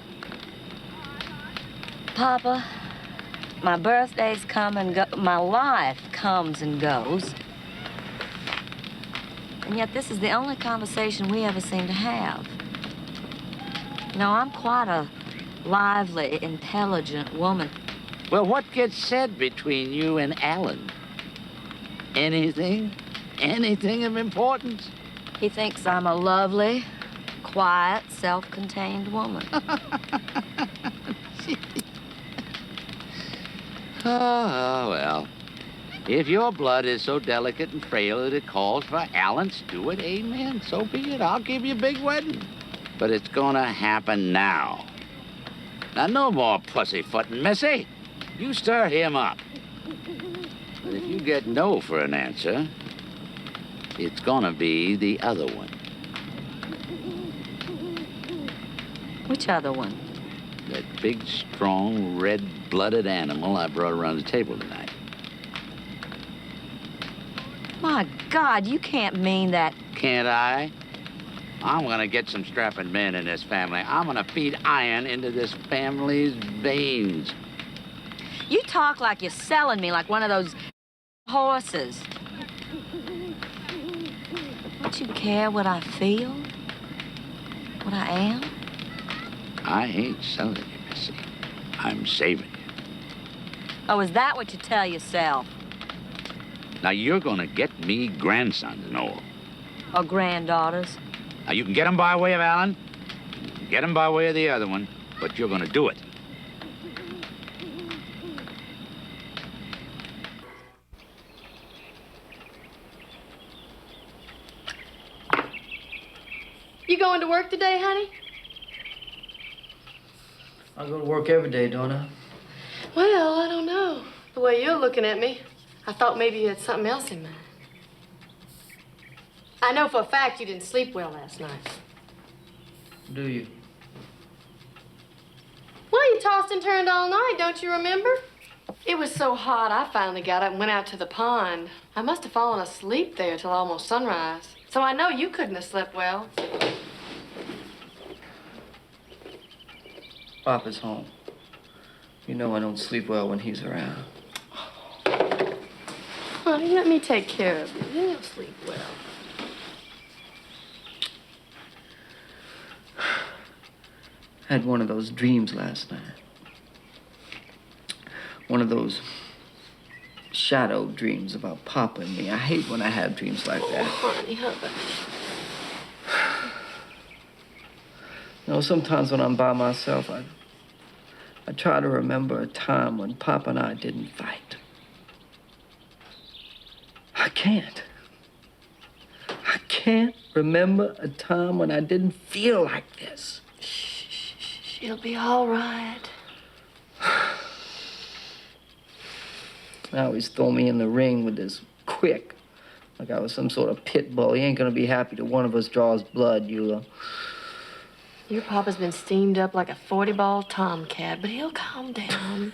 Papa, my birthdays come and go. My life comes and goes. And yet this is the only conversation we ever seem to have. You know, I'm quite a lively, intelligent woman. Well, what gets said between you and Alan? Anything? Anything of importance? He thinks I'm a lovely, quiet, self-contained woman. Oh, well. If your blood is so delicate and frail that it calls for Alan Stuart, amen, so be it. I'll give you a big wedding. But it's gonna happen now. Now, no more pussyfooting, missy. You stir him up. But if you get no for an answer, it's gonna be the other one. Which other one? That big, strong, red-blooded animal I brought around the table tonight. My God, you can't mean that. Can't I? I'm gonna get some strapping men in this family. I'm gonna feed iron into this family's veins. You talk like you're selling me like one of those horses. Don't you care what I feel? What I am? I ain't selling you, missy. I'm saving you. Oh, is that what you tell yourself? Now, you're gonna get me grandsons, Noel. Or granddaughters? Now, you can get them by way of Alan, get them by way of the other one, but you're gonna do it. You going to work today, honey? I go to work every day, don't I? Well, I don't know. The way you're looking at me, I thought maybe you had something else in mind. I know for a fact you didn't sleep well last night. Do you? Well, you tossed and turned all night, don't you remember? It was so hot, I finally got up and went out to the pond. I must have fallen asleep there till almost sunrise. So I know you couldn't have slept well. Papa's home. You know I don't sleep well when he's around. Honey, let me take care of you. You'll sleep well. I had one of those dreams last night. One of those shadow dreams about Papa and me. I hate when I have dreams like that. Oh, honey, hush. You know, sometimes when I'm by myself, I try to remember a time when Papa and I didn't fight. I can't. I can't remember a time when I didn't feel like this. She'll be all right. Now he's thrown me in the ring with this quick, like I was some sort of pit bull. He ain't gonna be happy till one of us draws blood, Eula. Your papa's been steamed up like a 40-ball tomcat, but he'll calm down.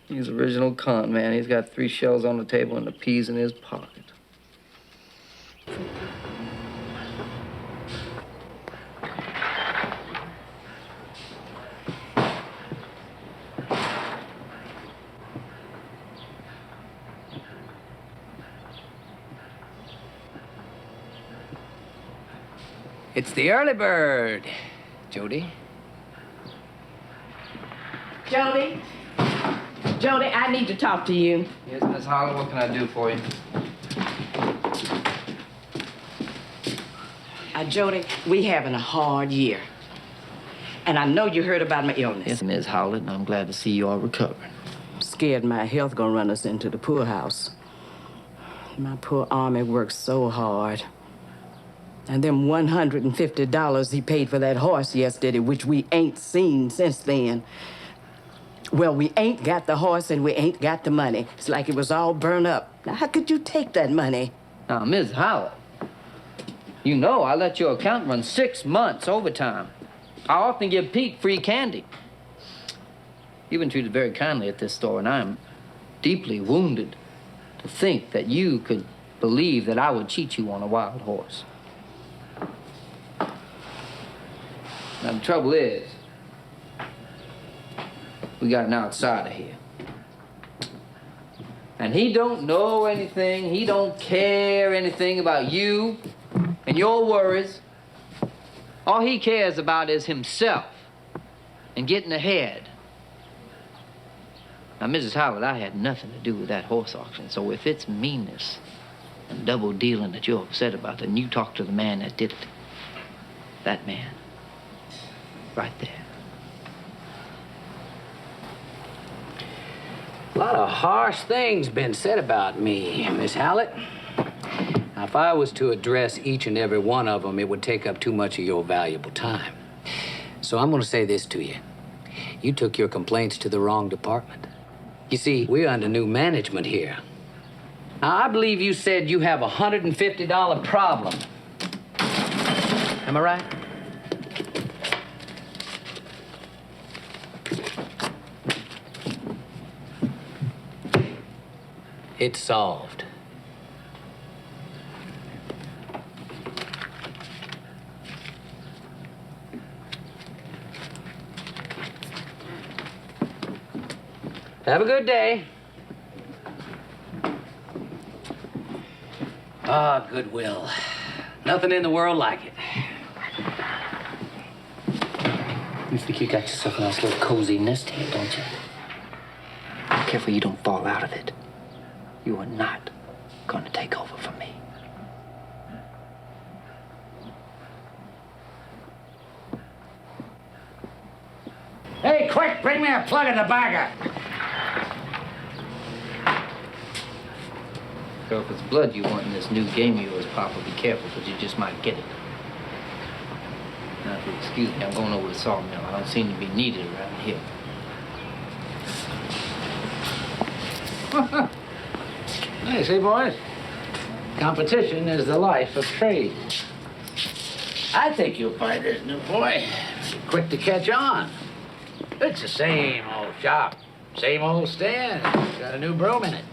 He's original con man. He's got 3 shells on the table and the peas in his pocket. It's the early bird, Jody. Jody? Jody, I need to talk to you. Yes, Miss Holland, what can I do for you? Jody, we having a hard year. And I know you heard about my illness. Yes, Miss Holland, I'm glad to see you all recovering. I'm scared my health gonna run us into the poorhouse. My poor Army works so hard. And them $150 he paid for that horse yesterday, which we ain't seen since then. Well, we ain't got the horse and we ain't got the money. It's like it was all burned up. Now, how could you take that money? Now, Miss Howard, you know I let your account run 6 months overtime. I often give Pete free candy. You've been treated very kindly at this store, and I'm deeply wounded to think that you could believe that I would cheat you on a wild horse. Now, the trouble is, we got an outsider here. And he don't know anything, he don't care anything about you and your worries. All he cares about is himself and getting ahead. Now, Mrs. Howard, I had nothing to do with that horse auction, so if it's meanness and double dealing that you're upset about, then you talk to the man that did it. That man. Right there. A lot of harsh things been said about me, Miss Hallett. Now, if I was to address each and every one of them, it would take up too much of your valuable time. So I'm going to say this to you. You took your complaints to the wrong department. You see, we're under new management here. Now, I believe you said you have a $150 problem. Am I right? It's solved. Have a good day. Ah, goodwill. Nothing in the world like it. You think you got yourself a nice little cozy nest here, don't you? Be careful you don't fall out of it. You are not going to take over from me. Hey, quick, bring me a plug of tobacco. So if it's blood you want in this new game of yours, Papa, be careful, because you just might get it. Now, if you'll excuse me, I'm going over to the sawmill. I don't seem to be needed around here. Hey, see, boys? Competition is the life of trade. I think you'll find this new boy quick to catch on. It's the same old shop, same old stand. Got a new broom in it.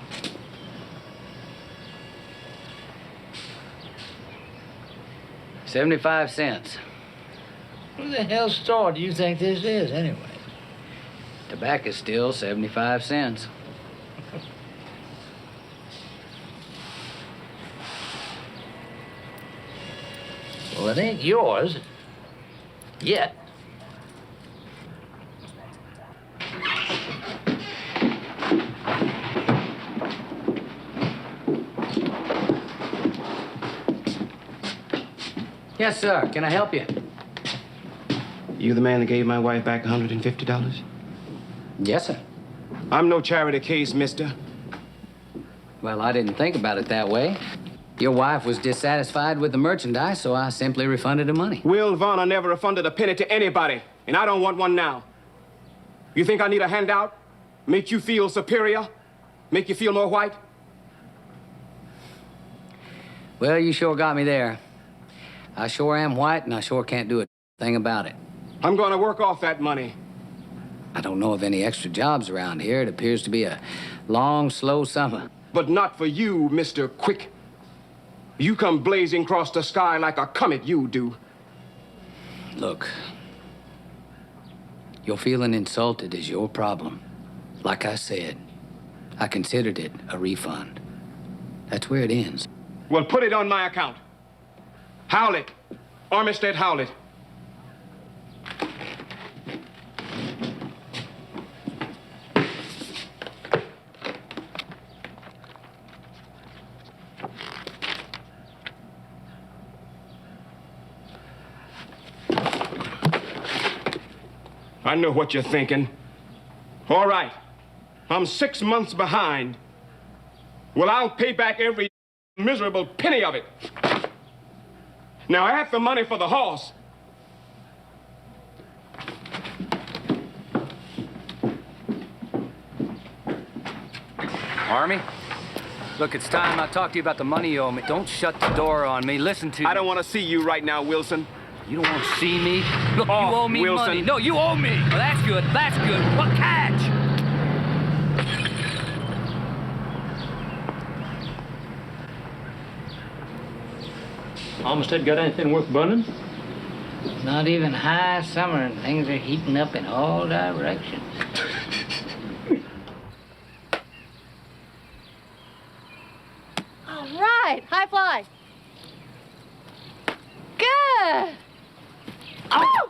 $0.75. Who the hell store do you think this is, anyway? Tobacco's still 75 cents. Well, it ain't yours. Yet. Yes, sir. Can I help you? You the man that gave my wife back $150? Yes, sir. I'm no charity case, mister. Well, I didn't think about it that way. Your wife was dissatisfied with the merchandise, so I simply refunded her money. Will Varner never refunded a penny to anybody, and I don't want one now. You think I need a handout? Make you feel superior? Make you feel more white? Well, you sure got me there. I sure am white, and I sure can't do a thing about it. I'm gonna work off that money. I don't know of any extra jobs around here. It appears to be a long, slow summer. But not for you, Mr. Quick. You come blazing across the sky like a comet, you do. Look, your feeling insulted is your problem. Like I said, I considered it a refund. That's where it ends. Well, put it on my account. Howlett. Armistead Howlett. I know what you're thinking. All right. I'm 6 months behind. Well, I'll pay back every miserable penny of it. Now, add the money for the horse. Army? Look, it's time I talk to you about the money you owe me. Don't shut the door on me. Listen to me. I don't want to see you right now, Wilson. You don't want to see me? Look, you owe me Wilson. money. No, you owe me. Well, that's good. That's good. What catch? Homestead got anything worth burning? Not even high summer and things are heating up in all directions. All right, high fly. Good. Oh!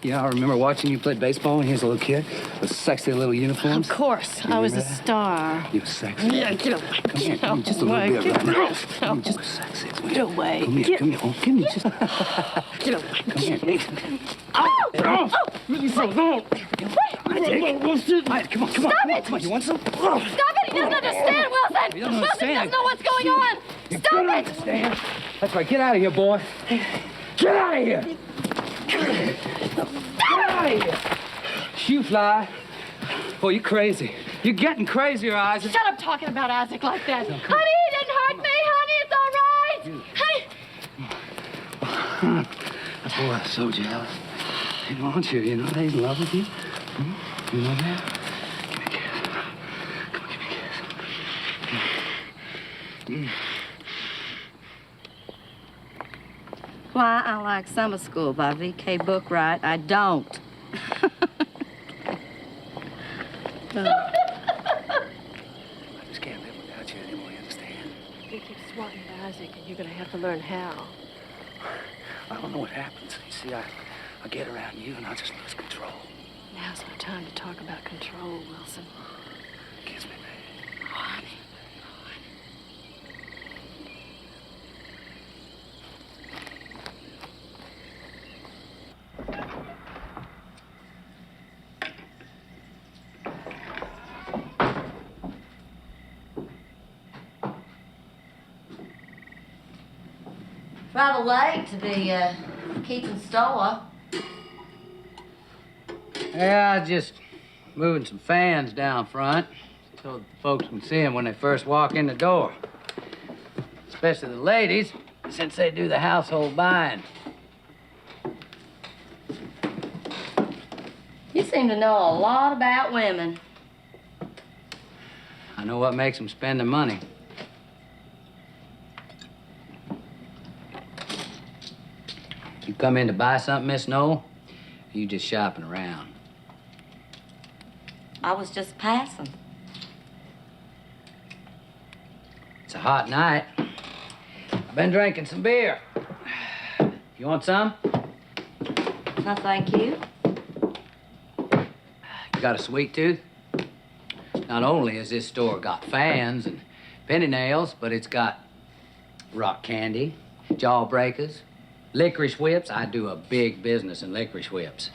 You know, I remember watching you play baseball when you was a little kid with sexy little uniforms. Of course, You I was a remember that? star. You were sexy. Yeah, get away. Come here, give me just a Get little bit right now. away. Give me just sexy. Get away. Come here, Get- come here. Oh, give me just. Get away. Come here. Oh! Oh! All right, come on, come on. Stop Come on, it! come on. You want some? Stop it! He doesn't understand, Wilson! He doesn't Wilson understand. doesn't know what's going on! Stop it! Understand? That's right. Get out of here, boy. Get out of here. Get out of here. You fly. Boy, you're crazy. You're getting crazier, Isaac. Shut up talking about Isaac like that. Honey, he didn't hurt me. Honey, it's all right. Hey. Boy, I'm so jealous. You know, aren't you? You know that he's in love with you? Hmm? You know that? Give me a kiss. Come on, give me a kiss. Why I like Summer School by V.K. Bookright, I don't. I just can't live without you anymore, you understand? You keep swatting at Isaac, and you're going to have to learn how. I don't know what happens. You see, I get around you and I just lose control. Now's no time to talk about control, Wilson. Kiss me, baby. Oh, honey. Rather late to be keeping store. Yeah, just moving some fans down front so the folks can see them when they first walk in the door. Especially the ladies, since they do the household buying. You seem to know a lot about women. I know what makes them spend their money. You come in to buy something, Miss Noel? Or you just shopping around? I was just passing. It's a hot night. I've been drinking some beer. You want some? No, thank you. You got a sweet tooth? Not only has this store got fans and penny nails, but it's got rock candy, jawbreakers, licorice whips. I do a big business in licorice whips.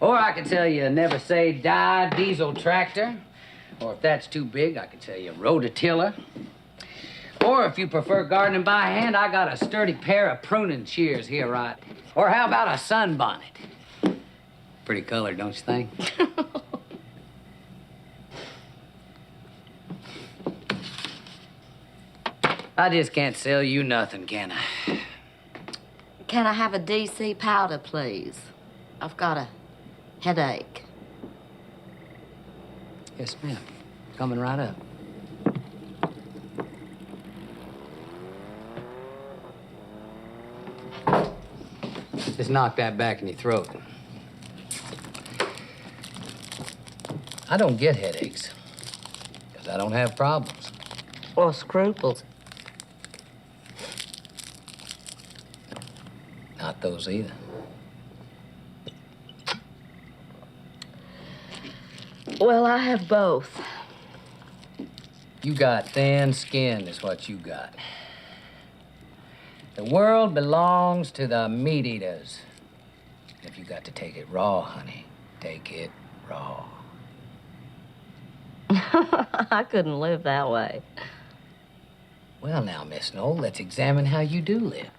Or I could tell you a never say die diesel tractor. Or if that's too big, I could tell you a rototiller. Or if you prefer gardening by hand, I got a sturdy pair of pruning shears here, right? Or how about a sunbonnet? Pretty color, don't you think? I just can't sell you nothing, can I? Can I have a DC powder, please? I've got a headache. Yes, ma'am. Coming right up. Just knock that back in your throat. I don't get headaches, because I don't have problems. Or scruples. Not those either. Well, I have both. You got thin skin is what you got. The world belongs to the meat eaters. If you got to take it raw, honey, take it raw. I couldn't live that way. Well, now, Miss Noel, let's examine how you do live.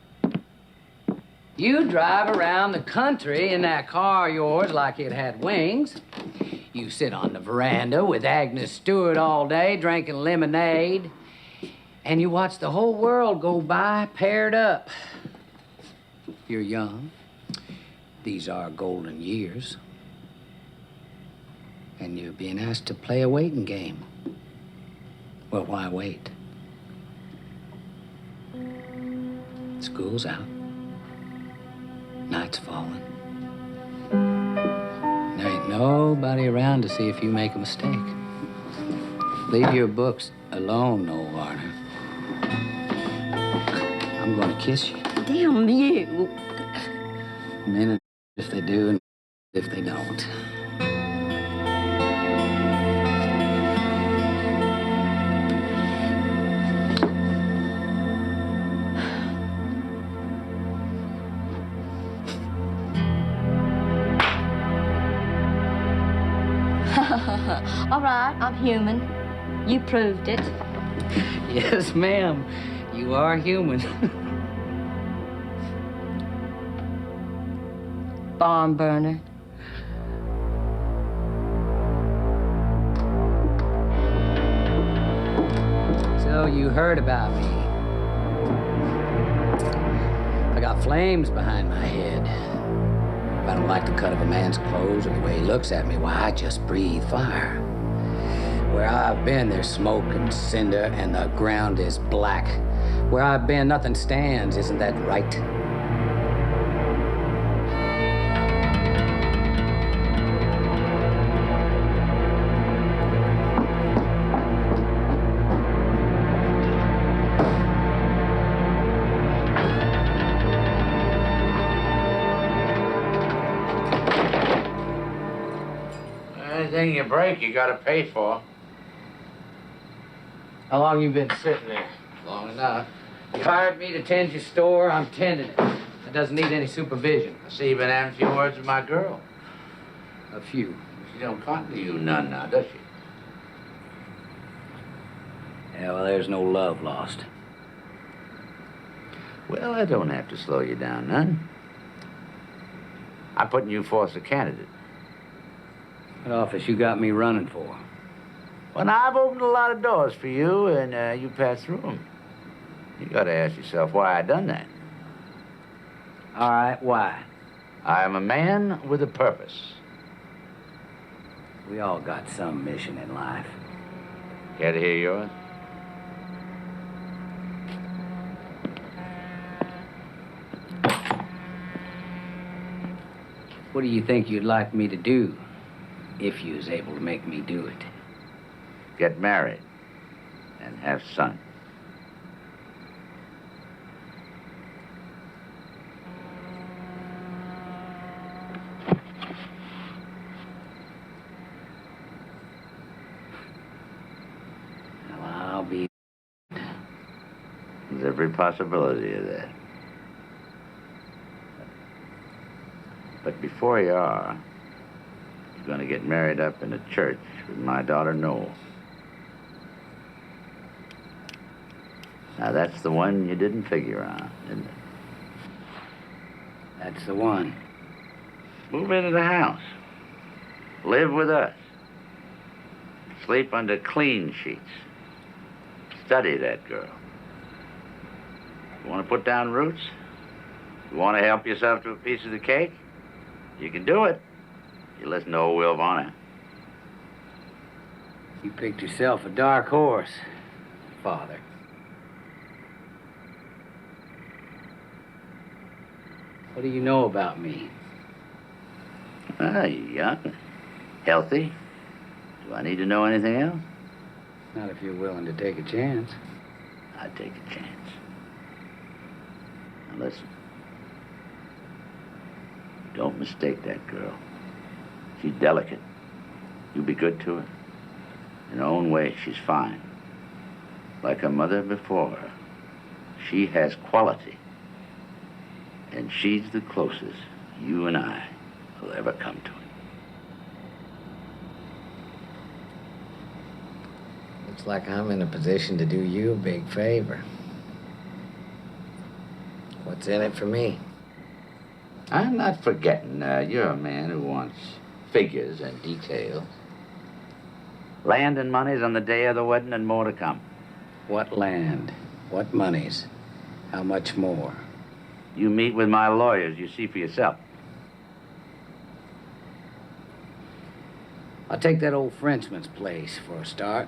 You drive around the country in that car of yours like it had wings. You sit on the veranda with Agnes Stuart all day drinking lemonade. And you watch the whole world go by paired up. You're young. These are golden years. And you're being asked to play a waiting game. Well, why wait? School's out. Night's falling. There ain't nobody around to see if you make a mistake. Leave your books alone, old Varner. I'm gonna kiss you. Damn you. Men, if they do, and if they don't. All right, I'm human. You proved it. Yes, ma'am. You are human. Barn burner. So you heard about me. I got flames behind my head. If I don't like the cut of a man's clothes or the way he looks at me, why, I just breathe fire. Where I've been, there's smoke and cinder, and the ground is black. Where I've been, nothing stands. Isn't that right? Anything you break, you gotta pay for. How long you been sitting there? Long enough. You hired me to tend your store, I'm tending it. It doesn't need any supervision. I see you've been having a few words with my girl. A few. She don't cotton to you none now, does she? Yeah, well, there's no love lost. Well, I don't have to slow you down none. I'm putting you forth as a candidate. What office you got me running for? Well, now, I've opened a lot of doors for you, and you passed through them. You gotta ask yourself why I done that. All right, why? I am a man with a purpose. We all got some mission in life. Care to hear yours? What do you think you'd like me to do if you was able to make me do it? Get married and have sons. Well, I'll be... There's every possibility of that. But before you are, you're going to get married up in a church with my daughter Noel. Now, that's the one you didn't figure on, isn't it? That's the one. Move into the house. Live with us. Sleep under clean sheets. Study that girl. You want to put down roots? You want to help yourself to a piece of the cake? You can do it. You listen to old Will Varner. You picked yourself a dark horse, Father. What do you know about me? You're young, healthy. Do I need to know anything else? Not if you're willing to take a chance. I'd take a chance. Now listen. Don't mistake that girl. She's delicate. You be good to her. In her own way, she's fine. Like her mother before her. She has quality. And she's the closest you and I will ever come to it. Looks like I'm in a position to do you a big favor. What's in it for me? I'm not forgetting you're a man who wants figures and details. Land and monies on the day of the wedding and more to come. What land? What monies? How much more? You meet with my lawyers, you see for yourself. I'll take that old Frenchman's place for a start.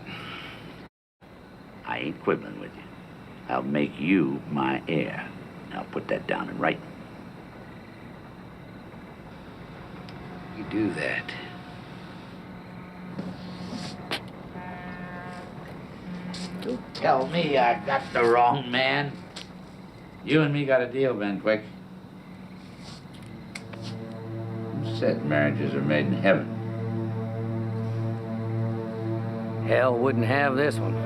I ain't quibbling with you. I'll make you my heir. Now put that down and write. You do that. Don't tell me I got the wrong man. You and me got a deal, Ben Quick. Who said marriages are made in heaven? Hell wouldn't have this one.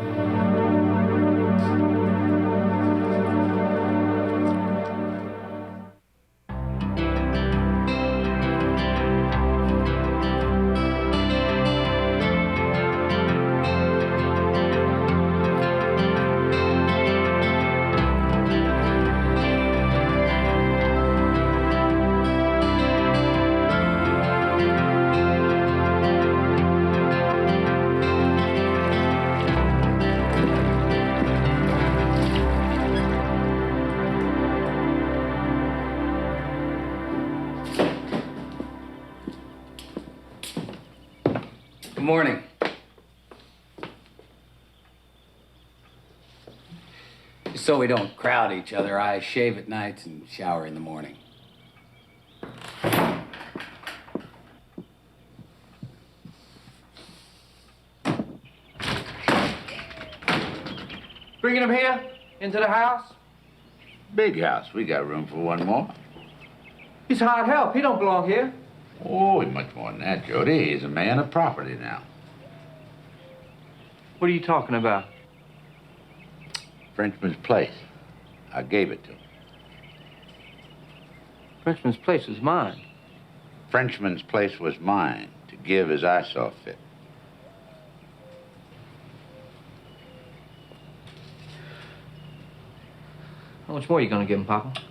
Good morning. Just so we don't crowd each other, I shave at nights and shower in the morning. Bringing him here? Into the house? Big house. We got room for one more. He's hired help. He don't belong here. Oh, he's much more than that, Jody. He's a man of property now. What are you talking about? Frenchman's place. I gave it to him. Frenchman's place is mine. Frenchman's place was mine to give as I saw fit. How much more are you gonna give him, Papa?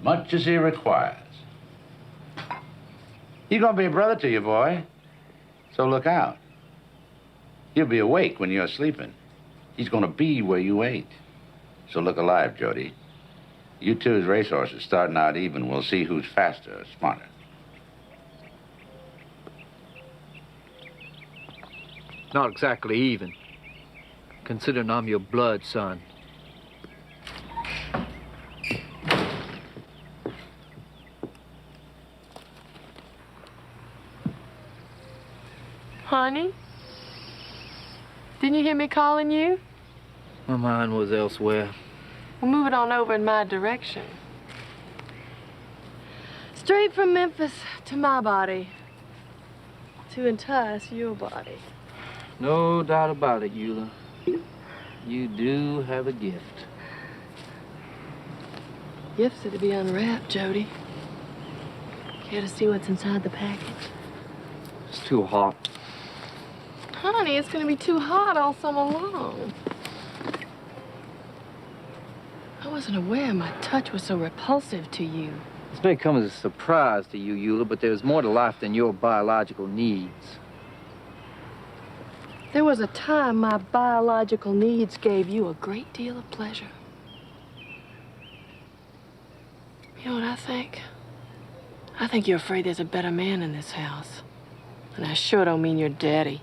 Much as he requires. He's gonna be a brother to you, boy. So look out. He'll be awake when you're sleeping. He's gonna be where you ain't. So look alive, Jody. You two as racehorses starting out even, we'll see who's faster or smarter. Not exactly even, considering I'm your blood son. Honey? Didn't you hear me calling you? My mind was elsewhere. Well, move it on over in my direction. Straight from Memphis to my body. To entice your body. No doubt about it, Eula. You do have a gift. Gifts are to be unwrapped, Jody. Care to see what's inside the package? It's too hot. Honey, it's gonna be too hot all summer long. I wasn't aware my touch was so repulsive to you. This may come as a surprise to you, Eula, but there's more to life than your biological needs. There was a time my biological needs gave you a great deal of pleasure. You know what I think? I think you're afraid there's a better man in this house. And I sure don't mean your daddy.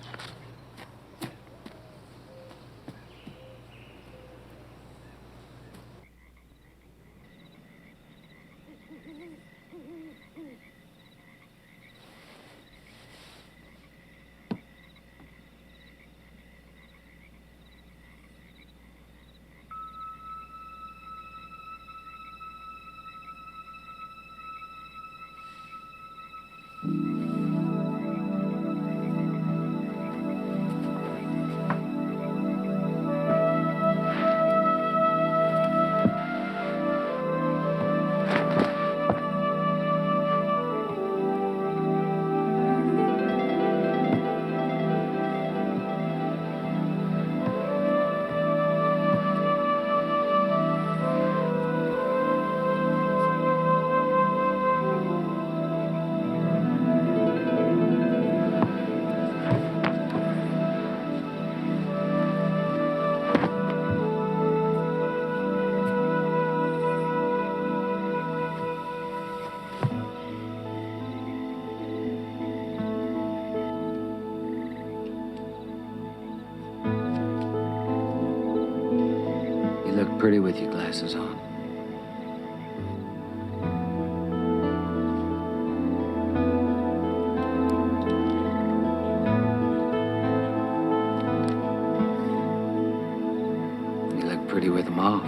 You look pretty with your glasses on. pretty with them off.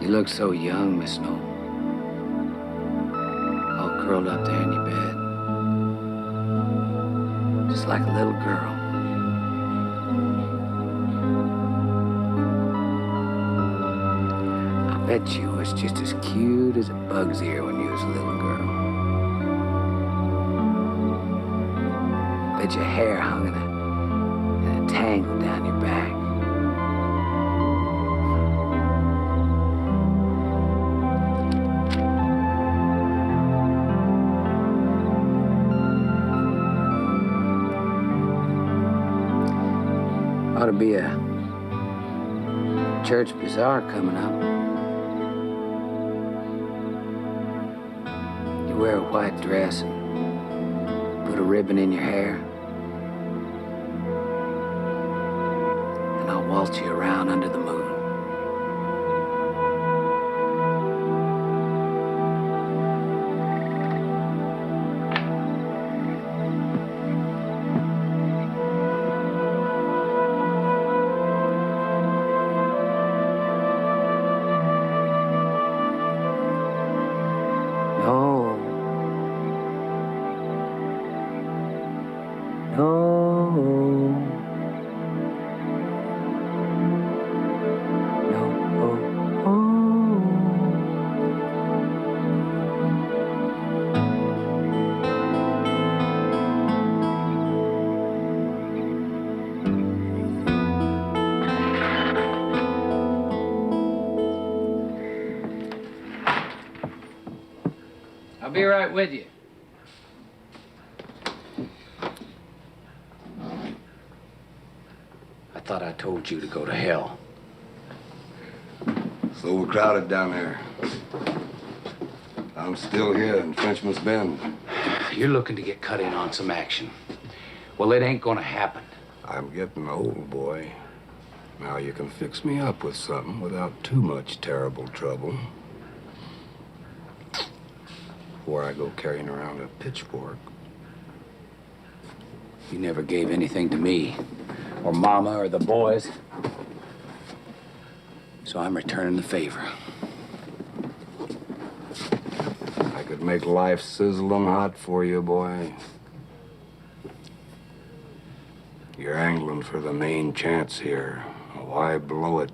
You look so young, Miss Snow. All curled up there in your bed. Just like a little girl. I bet you was just as cute as a bug's ear when you was a little girl. Bet your hair hung in a tangle down your back. Ought to be a church bazaar coming up. You wear a white dress and put a ribbon in your hair. And I'll waltz you around under the moon. I'll be right with you. I thought I told you to go to hell. It's overcrowded down there. I'm still here in Frenchman's Bend. You're looking to get cut in on some action. Well, it ain't gonna happen. I'm getting old, boy. Now you can fix me up with something without too much terrible trouble. Before I go carrying around a pitchfork. You never gave anything to me, or Mama, or the boys. So I'm returning the favor. I could make life sizzling hot for you, boy. You're angling for the main chance here. Why blow it?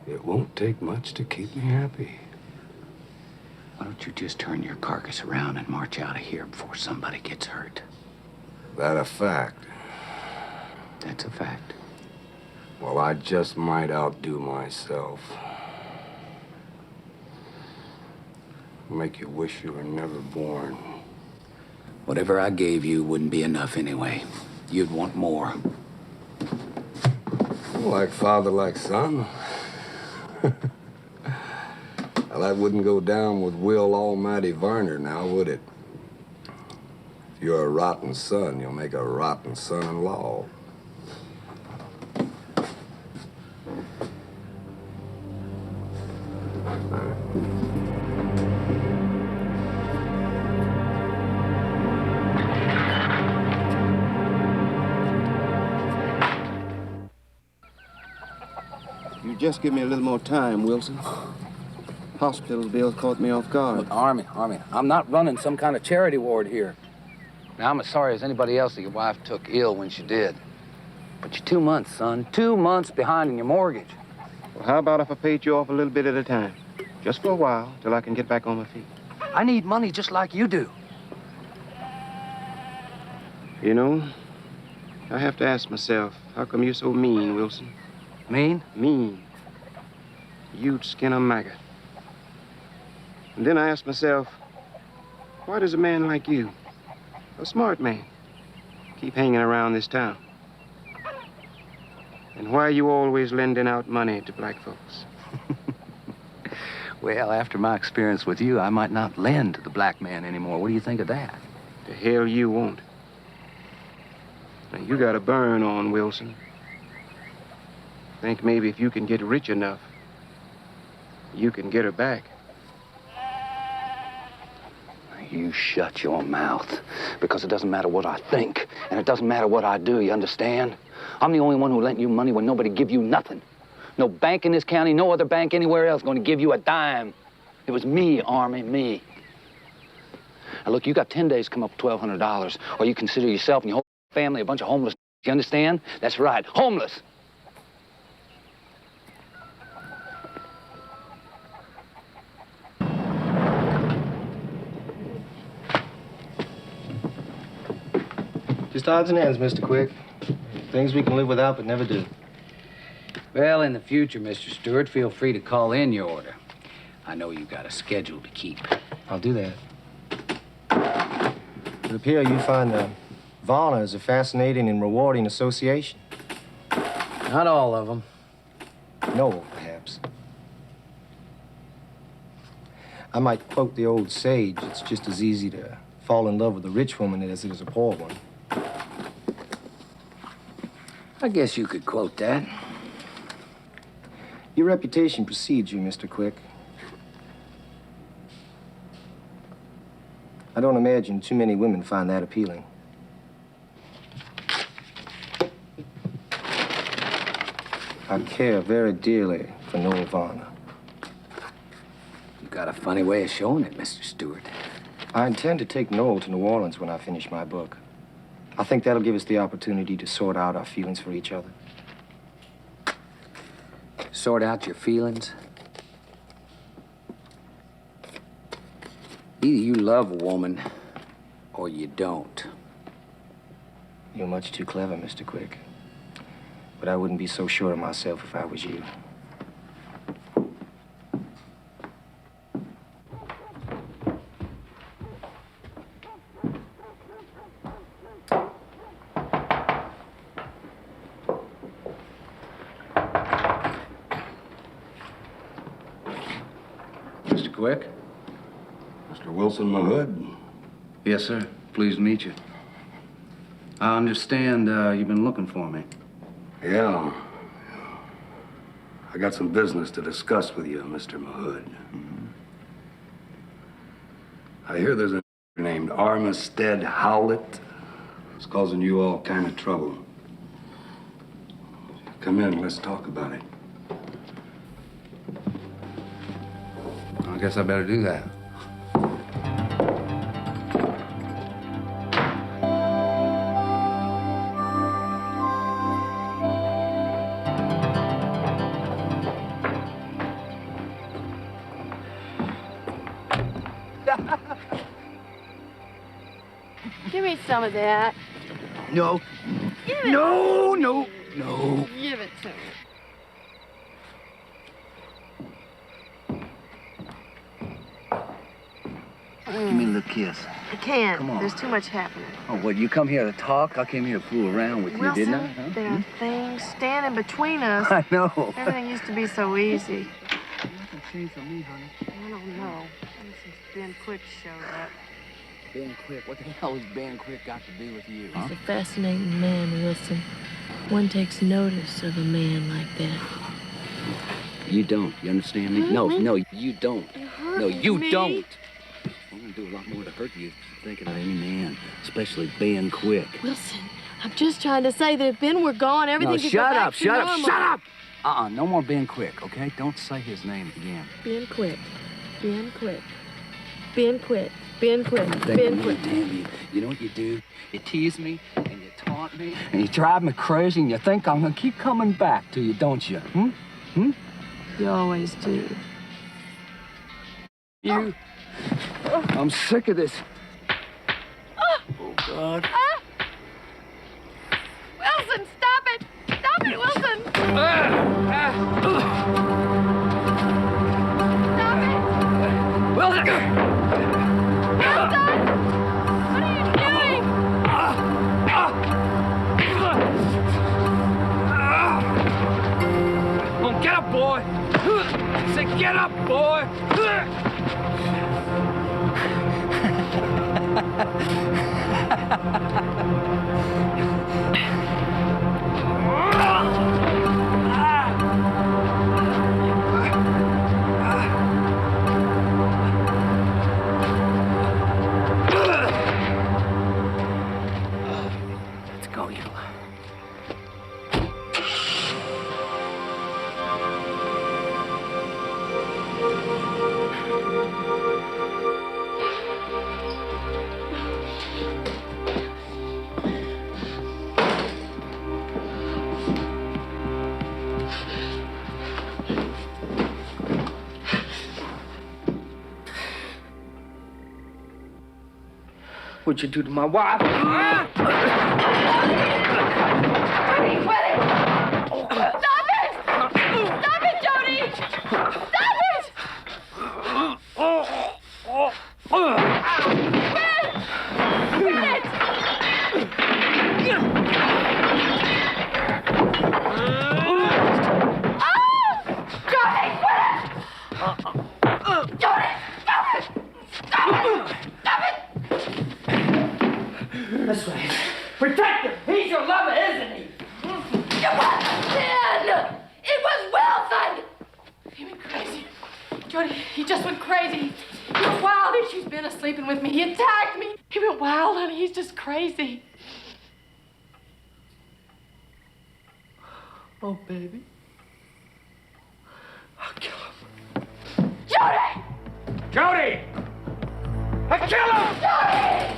It won't take much to keep me happy. Why don't you just turn your carcass around and march out of here before somebody gets hurt? That a fact? That's a fact. Well, I just might outdo myself. Make you wish you were never born. Whatever I gave you wouldn't be enough anyway. You'd want more. Like father, like son. Well, that wouldn't go down with Will Almighty Varner now, would it? If you're a rotten son, you'll make a rotten son-in-law. You just give me a little more time, Wilson. Hospital bills caught me off guard. Look, Army, I'm not running some kind of charity ward here. Now, I'm as sorry as anybody else that your wife took ill when she did. But you're 2 months, son. 2 months behind in your mortgage. Well, how about if I paid you off a little bit at a time? Just for a while, till I can get back on my feet. I need money just like you do. You know, I have to ask myself, how come you're so mean, Wilson? Mean? Mean. You'd skin a maggot. And then I ask myself, why does a man like you, a smart man, keep hanging around this town? And why are you always lending out money to black folks? Well, after my experience with you, I might not lend to the black man anymore. What do you think of that? The hell you won't. Now, you got a burn on, Wilson. Think maybe if you can get rich enough, you can get her back. You shut your mouth, because it doesn't matter what I think, and it doesn't matter what I do, you understand? I'm the only one who lent you money when nobody give you nothing. No bank in this county, no other bank anywhere else going to give you a dime. It was me, Army, me. Now, look, you got 10 days to come up with $1,200, or you consider yourself and your whole family a bunch of homeless. You understand? That's right, homeless. Just odds and ends, Mr. Quick. Things we can live without but never do. Well, in the future, Mr. Stuart, feel free to call in your order. I know you've got a schedule to keep. I'll do that. It appears you find that Varner is a fascinating and rewarding association. Not all of them. No, perhaps. I might quote the old sage, it's just as easy to fall in love with a rich woman as it is a poor one. I guess you could quote that. Your reputation precedes you, Mr. Quick. I don't imagine too many women find that appealing. I care very dearly for Noel Varner. You've got a funny way of showing it, Mr. Stuart. I intend to take Noel to New Orleans when I finish my book. I think that'll give us the opportunity to sort out our feelings for each other. Sort out your feelings? Either you love a woman or you don't. You're much too clever, Mr. Quick. But I wouldn't be so sure of myself if I was you. Mr. Quick? Mr. Wilson Mahood? Yes, sir. Pleased to meet you. I understand you've been looking for me. Yeah. I got some business to discuss with you, Mr. Mahood. I hear there's a named Armistead Howlett. It's causing you all kind of trouble. Come in, let's talk about it. I guess I better do that. Give me some of that. No. Give it. No. Give it to me. Give me a little kiss. I can't. Come on. There's too much happening. Oh, what, you come here to talk? I came here to fool around with you, Wilson, didn't I? Huh? there are things standing between us. I know. Everything used to be so easy. Nothing changed for me, honey. I don't know. Ever since Ben Quick showed up. Ben Quick? What the hell has Ben Quick got to do with you, huh? He's a fascinating man, Wilson. One takes notice of a man like that. You don't. You understand me? No, you don't. No, you don't. I'm gonna do a lot more to hurt you thinking of any man, especially Ben Quick. Wilson, I'm just trying to say that if Ben were gone, everything No, could shut go back up, to shut normal. up, shut up! No more Ben Quick, okay? Don't say his name again. Ben Quick. Ben Quick. Ben Quick. Ben Quick. Ben Ben Quick. Damn you. You know what you do? You tease me, and you taunt me, and you drive me crazy, and you think I'm gonna keep coming back to you, don't you? You always do. You. I'm sick of this. Oh, God. Wilson, stop it! Stop it, Wilson! Stop it! Wilson! Wilson! What are you doing? Oh, get up, boy! I said, get up, boy! what'd you do to my wife? Jody, quit it! Stop it! Stop it, Jody! Stop it! Quit it! Jody, quit it! Jody, stop it! Stop it! Stop it! That's right. Protect him! He's your lover, isn't he? It wasn't sin! It was Wilson! He went crazy. Jody, he just went crazy. He went wild. She's been asleep with me. He attacked me. He went wild, honey. He's just crazy. Oh, baby. I'll kill him. Jody! Jody! I'll kill him! Jody!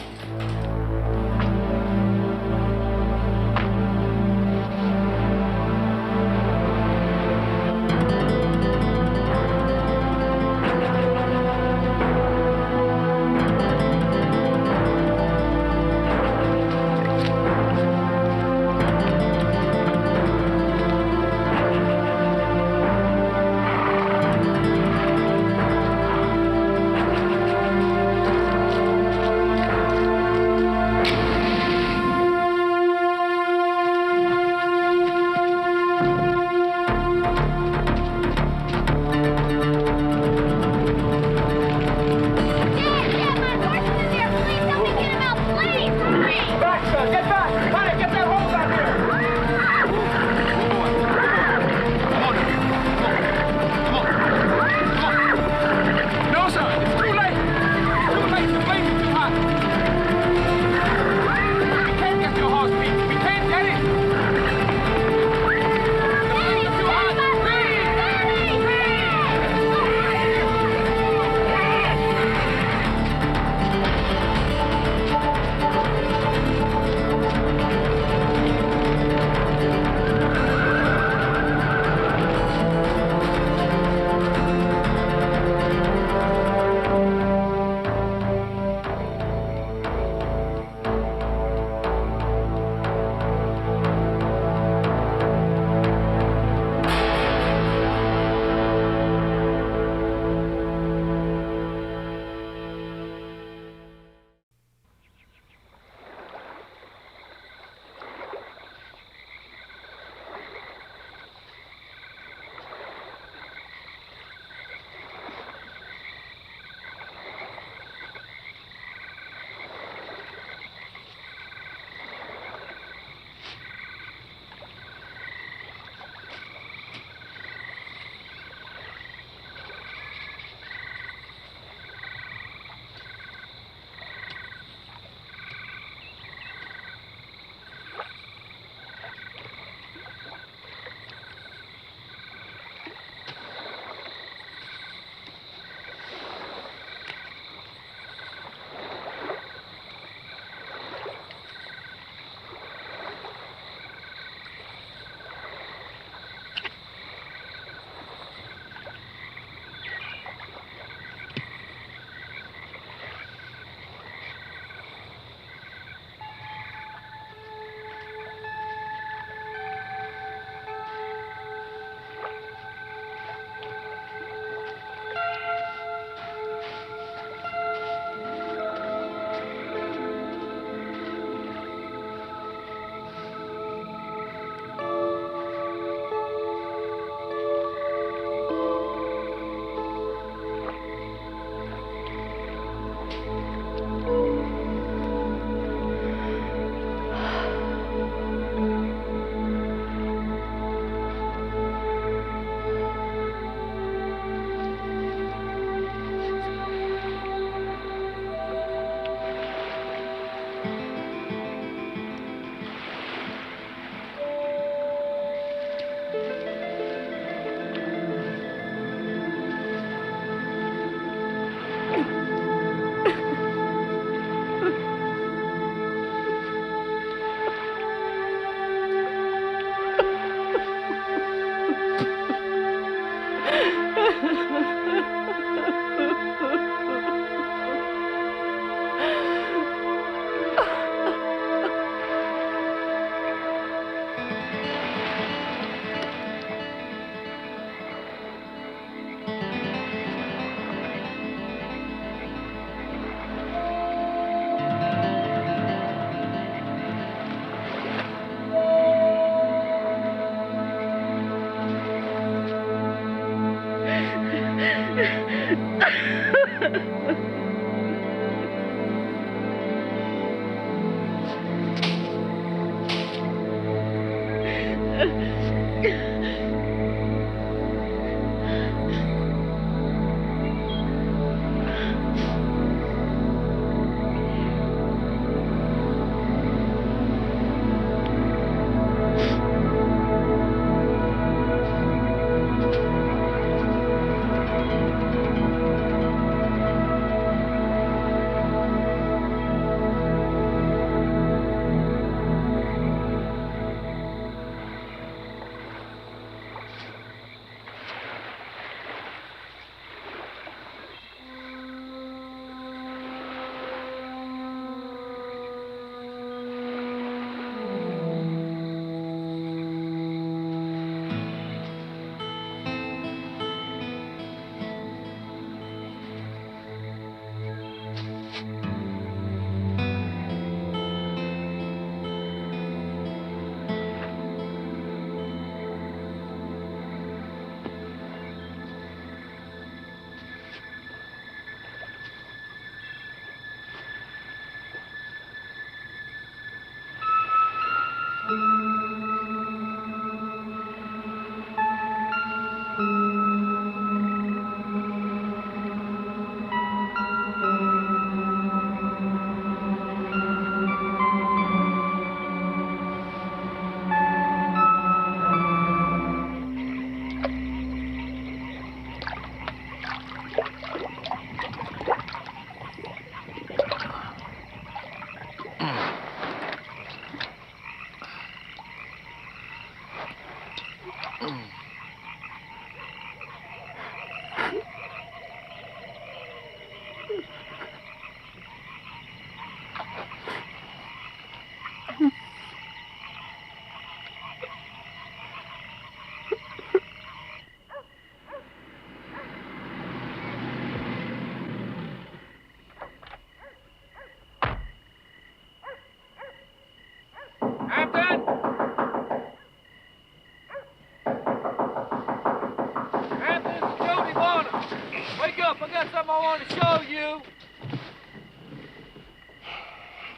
got something I want to show you.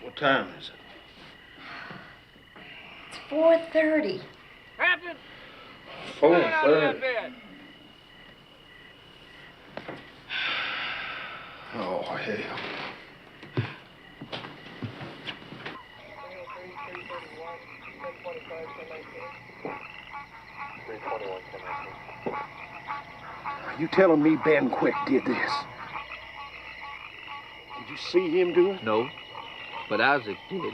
What time is it? It's 4:30. Captain! 4:30. Oh, hell. Are you telling me Ben Quick did this? Did you see him do it? No, but Isaac did.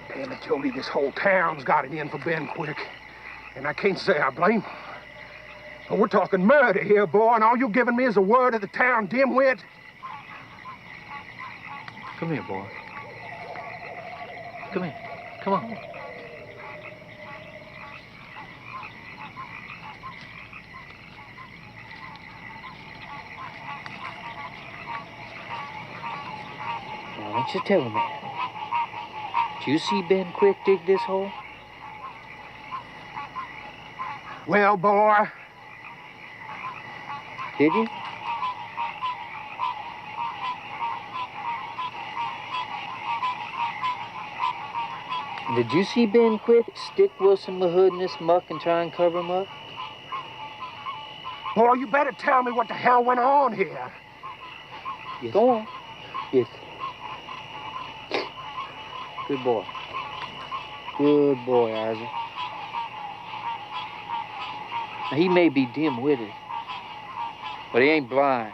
Damn it, Jody, this whole town's got it in for Ben Quick. And I can't say I blame him. But we're talking murder here, boy, and all you're giving me is a word of the town dimwit. Come here, boy. Come here. Come on. Now, why don't you tell me? Did you see Ben Quick dig this hole? Well, boy. Did you? Did you see Ben Quick stick Wilson Mahood in this muck and try and cover him up? Boy, you better tell me what the hell went on here. Yes. Go on. Yes. Good boy. Good boy, Isaac. Now, he may be dim-witted, but he ain't blind.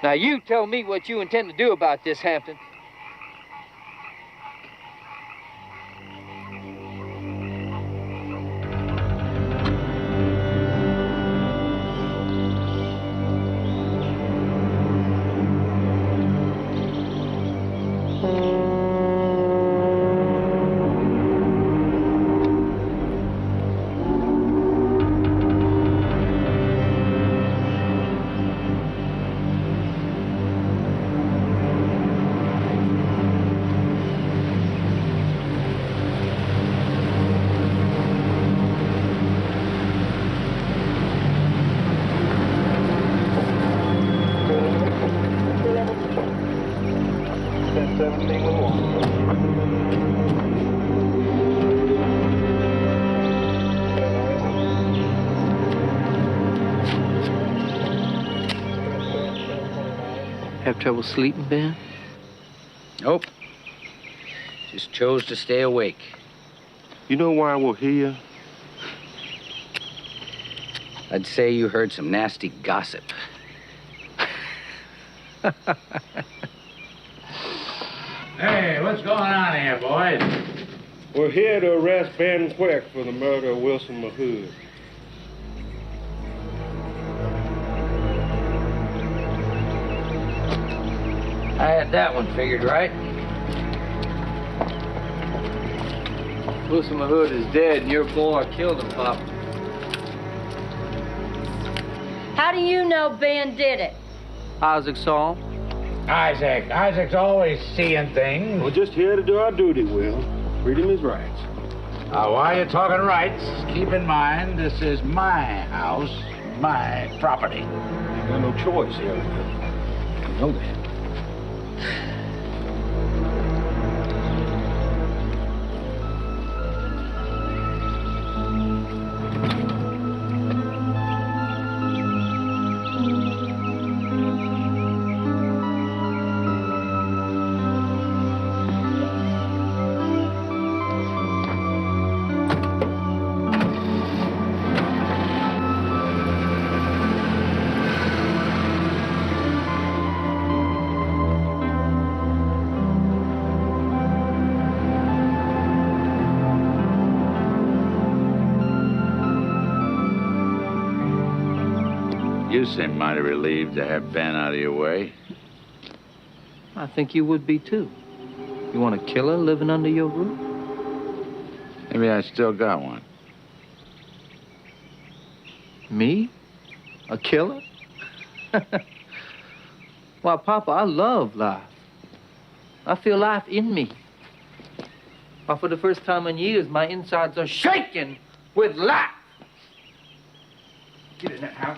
Now, you tell me what you intend to do about this, Hampton. Have trouble sleeping, Ben? Nope. Just chose to stay awake. You know why we're here? I'd say you heard some nasty gossip. Hey, what's going on here, boys? We're here to arrest Ben Quick for the murder of Wilson Mahood. I had that one figured right. Wilson Mahood is dead and your boy killed him, Pop. How do you know Ben did it? Isaac saw him. Isaac's always seeing things. We're just here to do our duty, Will. Freedom is rights. Now, while you're talking rights, keep in mind this is my house, my property. Ain't got no choice here, Will. You know that. You seem mighty relieved to have Ben out of your way. I think you would be, too. You want a killer living under your roof? Maybe I still got one. Me? A killer? Why, Papa, I love life. I feel life in me. Why, for the first time in years, my insides are shaking with life. Get in that house.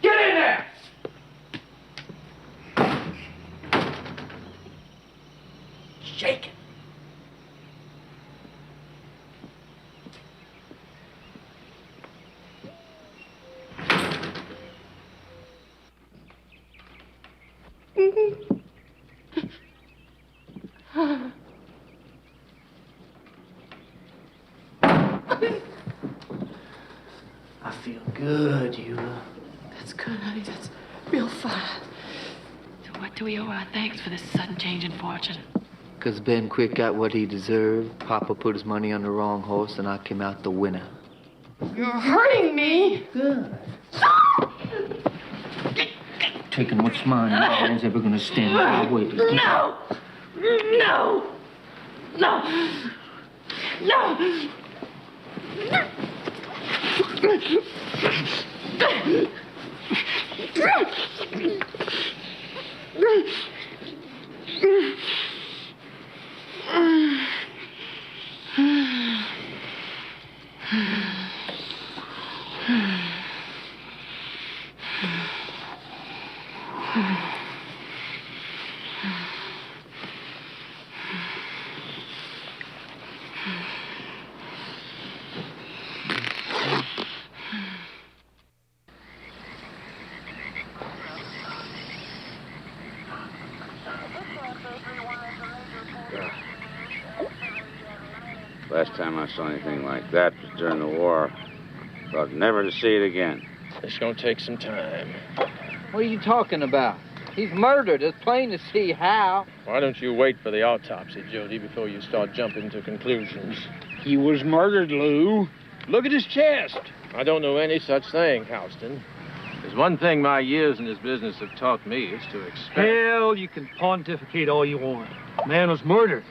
Get in there! Shake it. I feel good, Eula. That's good, honey. That's real fine. So what do we owe our thanks for this sudden change in fortune? 'Cause Ben Quick got what he deserved. Papa put his money on the wrong horse, and I came out the winner. You're hurting me. Good. Taking what's mine, no one's ever gonna stand in my way. No! No! No! No! Last time I saw anything like that was during the war. Thought never to see it again. It's gonna take some time. What are you talking about? He's murdered. It's plain to see how. Why don't you wait for the autopsy, Jody, before you start jumping to conclusions? He was murdered, Lou. Look at his chest. I don't know any such thing, Houston. There's one thing my years in this business have taught me is to expect... Hell, you can pontificate all you want. Man was murdered.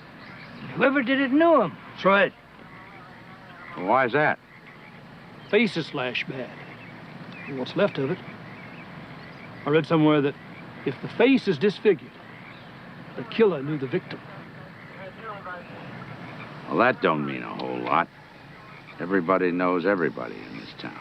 Whoever did it knew him. That's right. Well, why is that? Face is slashed bad. And what's left of it. I read somewhere that if the face is disfigured, the killer knew the victim. Well, that don't mean a whole lot. Everybody knows everybody in this town.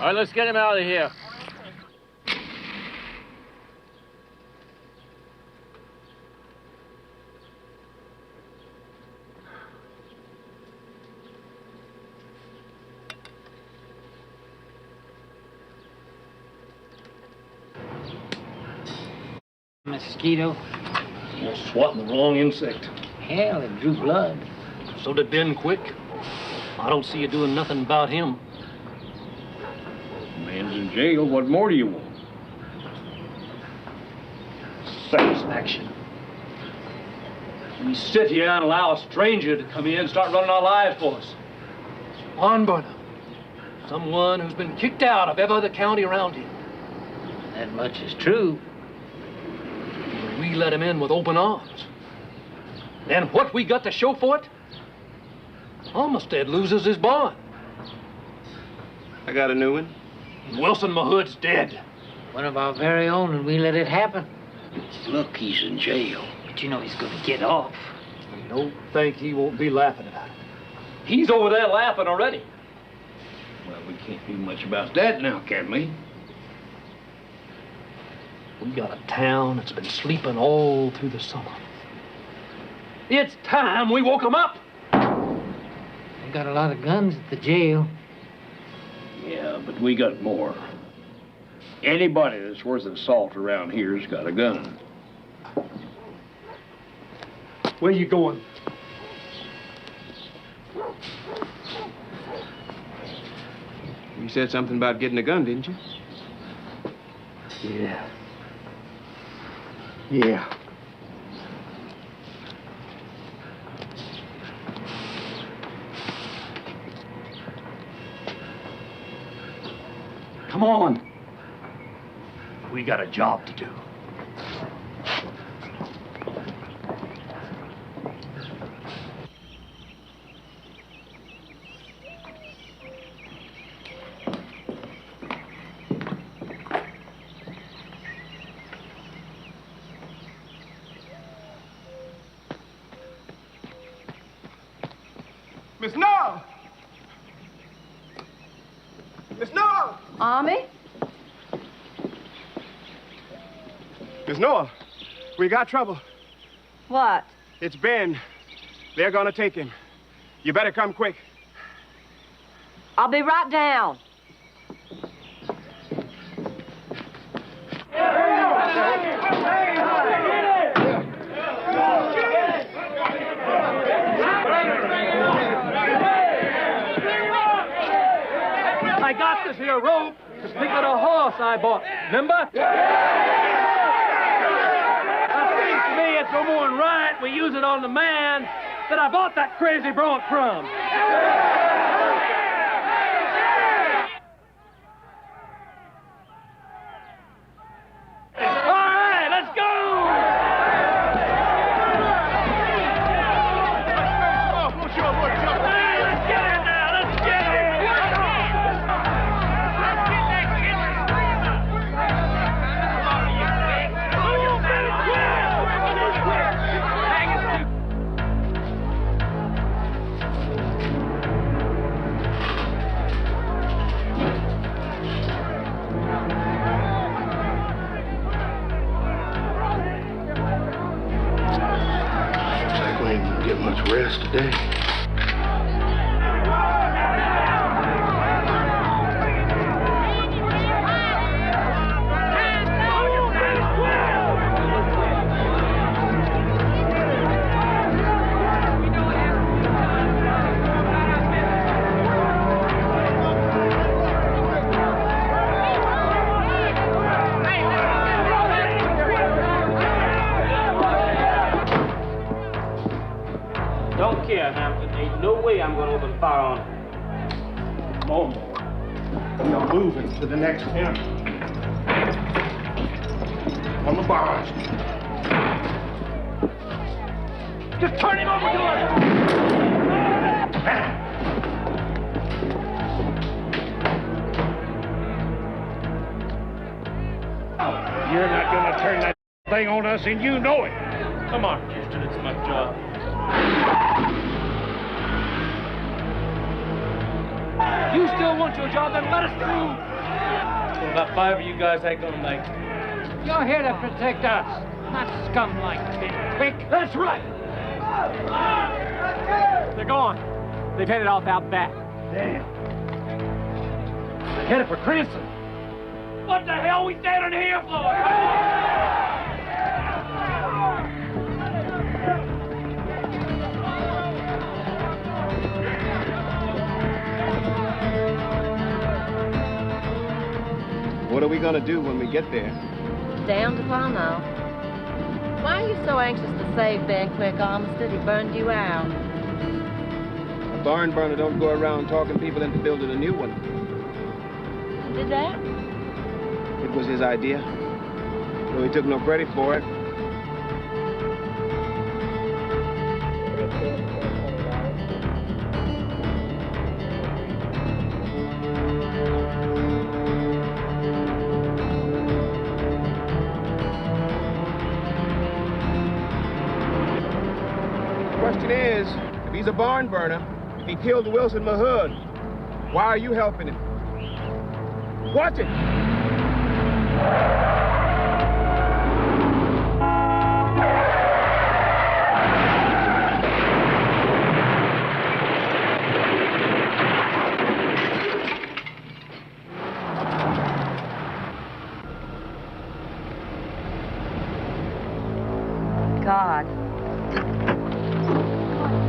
All right, let's get him out of here. Mosquito. You're swatting the wrong insect. Hell, it drew blood. So did Ben Quick. I don't see you doing nothing about him. Man's in jail. What more do you want? Satisfaction. We sit here and allow a stranger to come in and start running our lives for us. One brother. Someone who's been kicked out of every other county around here. That much is true. We let him in with open arms. And what we got to show for it? Olmsted loses his bond. I got a new one. Wilson Mahood's dead. One of our very own, and we let it happen. Look, he's in jail. But you know he's gonna get off. I don't think he won't be laughing about it. He's over there laughing already. Well, we can't do much about that now, can we? We got a town that's been sleeping all through the summer. It's time we woke them up. We got a lot of guns at the jail. Yeah, but we got more. Anybody that's worth a salt around here's got a gun. Where you going? You said something about getting a gun, didn't you? Yeah. Yeah. Come on. We got a job to do. Miss Noel! Miss Noel! Army? Miss Noel, we got trouble. What? It's Ben. They're gonna take him. You better come quick. I'll be right down. I got this here rope to stick with a horse I bought. Remember? It seems to me it's no more than right we use it on the man that I bought that crazy bronc from. All right, let's go! Get much rest today. Don't care, Hampton. Ain't no way I'm gonna open fire on him. Come on, boy. We are moving to the next camp. On the barge. Just turn him over to us! You're not gonna turn that thing on us, and you know it. Come on, Houston, it's my job. You still want your job, then let us through. Well, about 5 of you guys ain't gonna make it. You're here to protect us, not scum like Ben Quick. That's right. They're gone. They've headed off out back. Damn. They're headed for Cranston. What the hell are we standing here for? What are we gonna do when we get there? Damned if I know. Why are you so anxious to save Ben Quick, Armistead? He burned you out. A barn burner don't go around talking people into building a new one. You did that? It was his idea. Though he took no credit for it. The question is, if he's a barn burner, if he killed Wilson Mahood, why are you helping him? Watch it! God.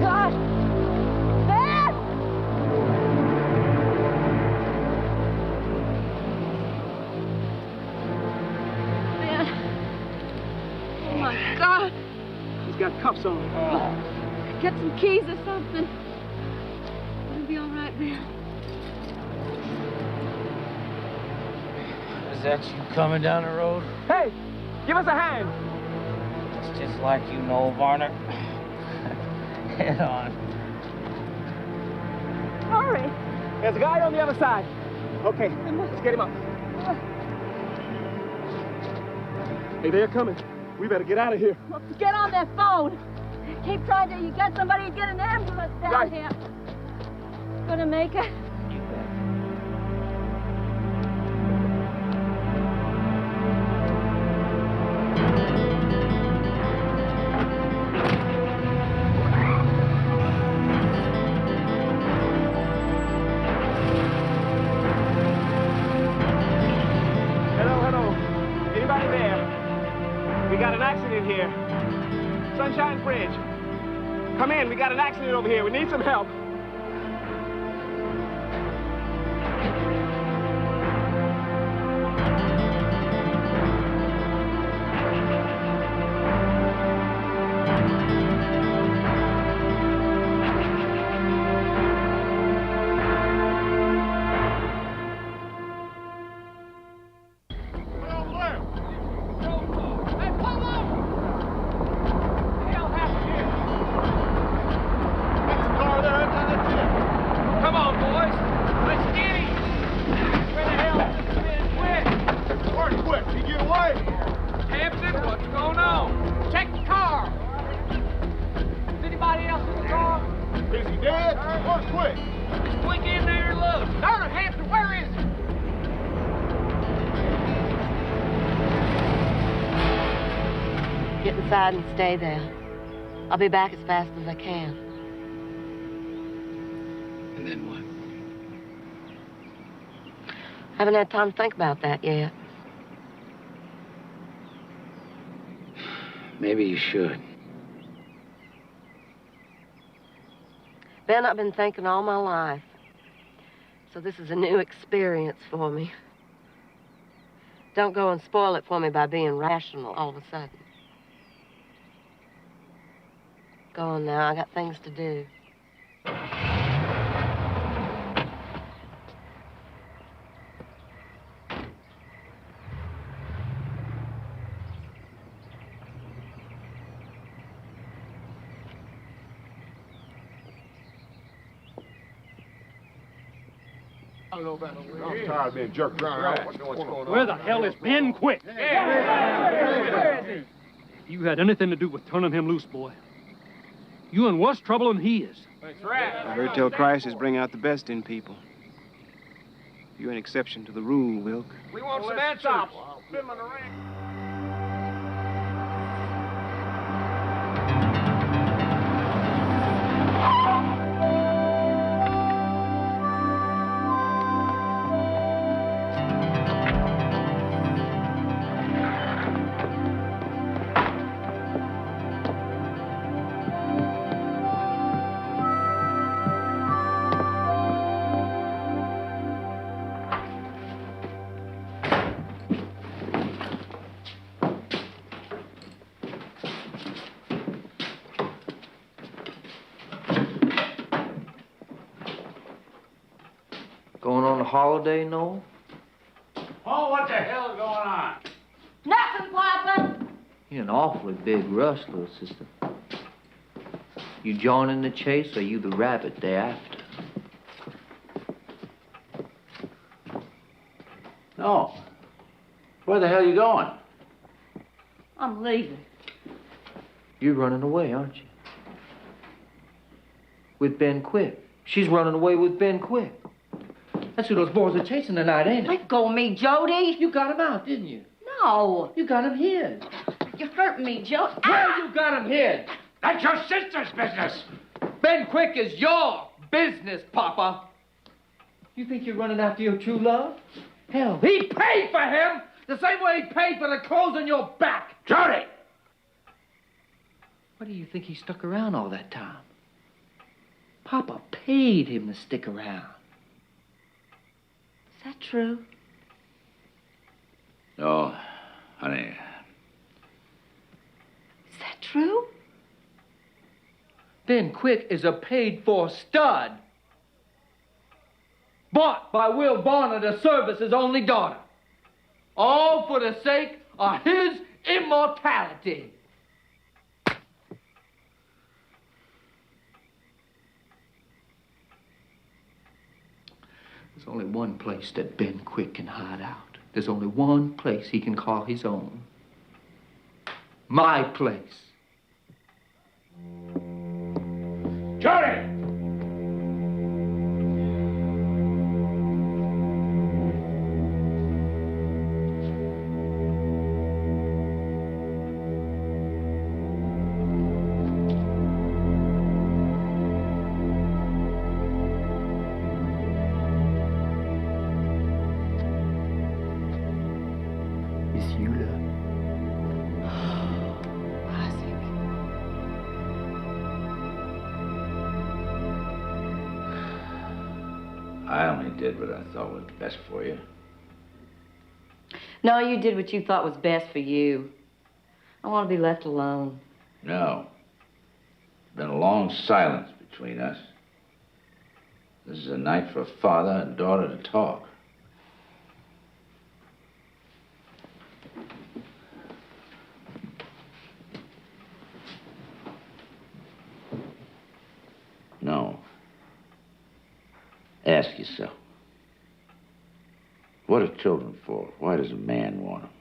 God! Ben! Ben. Oh, my God. He's got cuffs on. Get some keys or something. It'll be all right, Ben. Is that you coming down the road? Hey, give us a hand. It's just like you know, Varner. Head on. Hurry. There's a guy on the other side. Okay, let's get him up. Hey, they're coming. We better get out of here. Well, get on that phone. Keep trying till you get somebody to get an ambulance down Right. here. gonna make it? Anybody there? We got an accident here. Sunshine Bridge. Come in, we got an accident over here. We need some help. And stay there. I'll be back as fast as I can. And then what? Haven't had time to think about that yet. Maybe you should. Ben, I've been thinking all my life. So this is a new experience for me. Don't go and spoil it for me by being rational all of a sudden. Go on now, I got things to do. I'm tired of being jerked around. What's going on? Where the hell is Ben Quick? Where is he? You had anything to do with turning him loose, boy. You in worse trouble than he is. That's right. I heard tell crisis bring out the best in people. You're an exception to the rule, Wilk. We want some answers. Going on a holiday, Noel? Oh, what the hell is going on? Nothing, Papa. You're an awfully big rush, little sister. You joining the chase, or you the rabbit they're after? No. Where the hell are you going? I'm leaving. You're running away, aren't you? With Ben Quick. She's running away with Ben Quick. That's who those boys are chasing tonight, ain't it? Let go of me, Jody. You got him out, didn't you? No. You got him hid. You hurt me, Jody. Where you got him hid? That's your sister's business. Ben Quick is your business, Papa. You think you're running after your true love? Hell, he paid for him the same way he paid for the clothes on your back. Jody! What do you think he stuck around all that time? Papa paid him to stick around. Is that true? No, honey. Is that true? Ben Quick is a paid-for stud. Bought by Will Varner to service his only daughter. All for the sake of his immortality. There's only one place that Ben Quick can hide out. There's only one place he can call his own. My place. Jody! I only did what I thought was best for you. No, you did what you thought was best for you. I want to be left alone. No. There's been a long silence between us. This is a night for father and daughter to talk. No. Ask yourself. What are children for? Why does a man want them?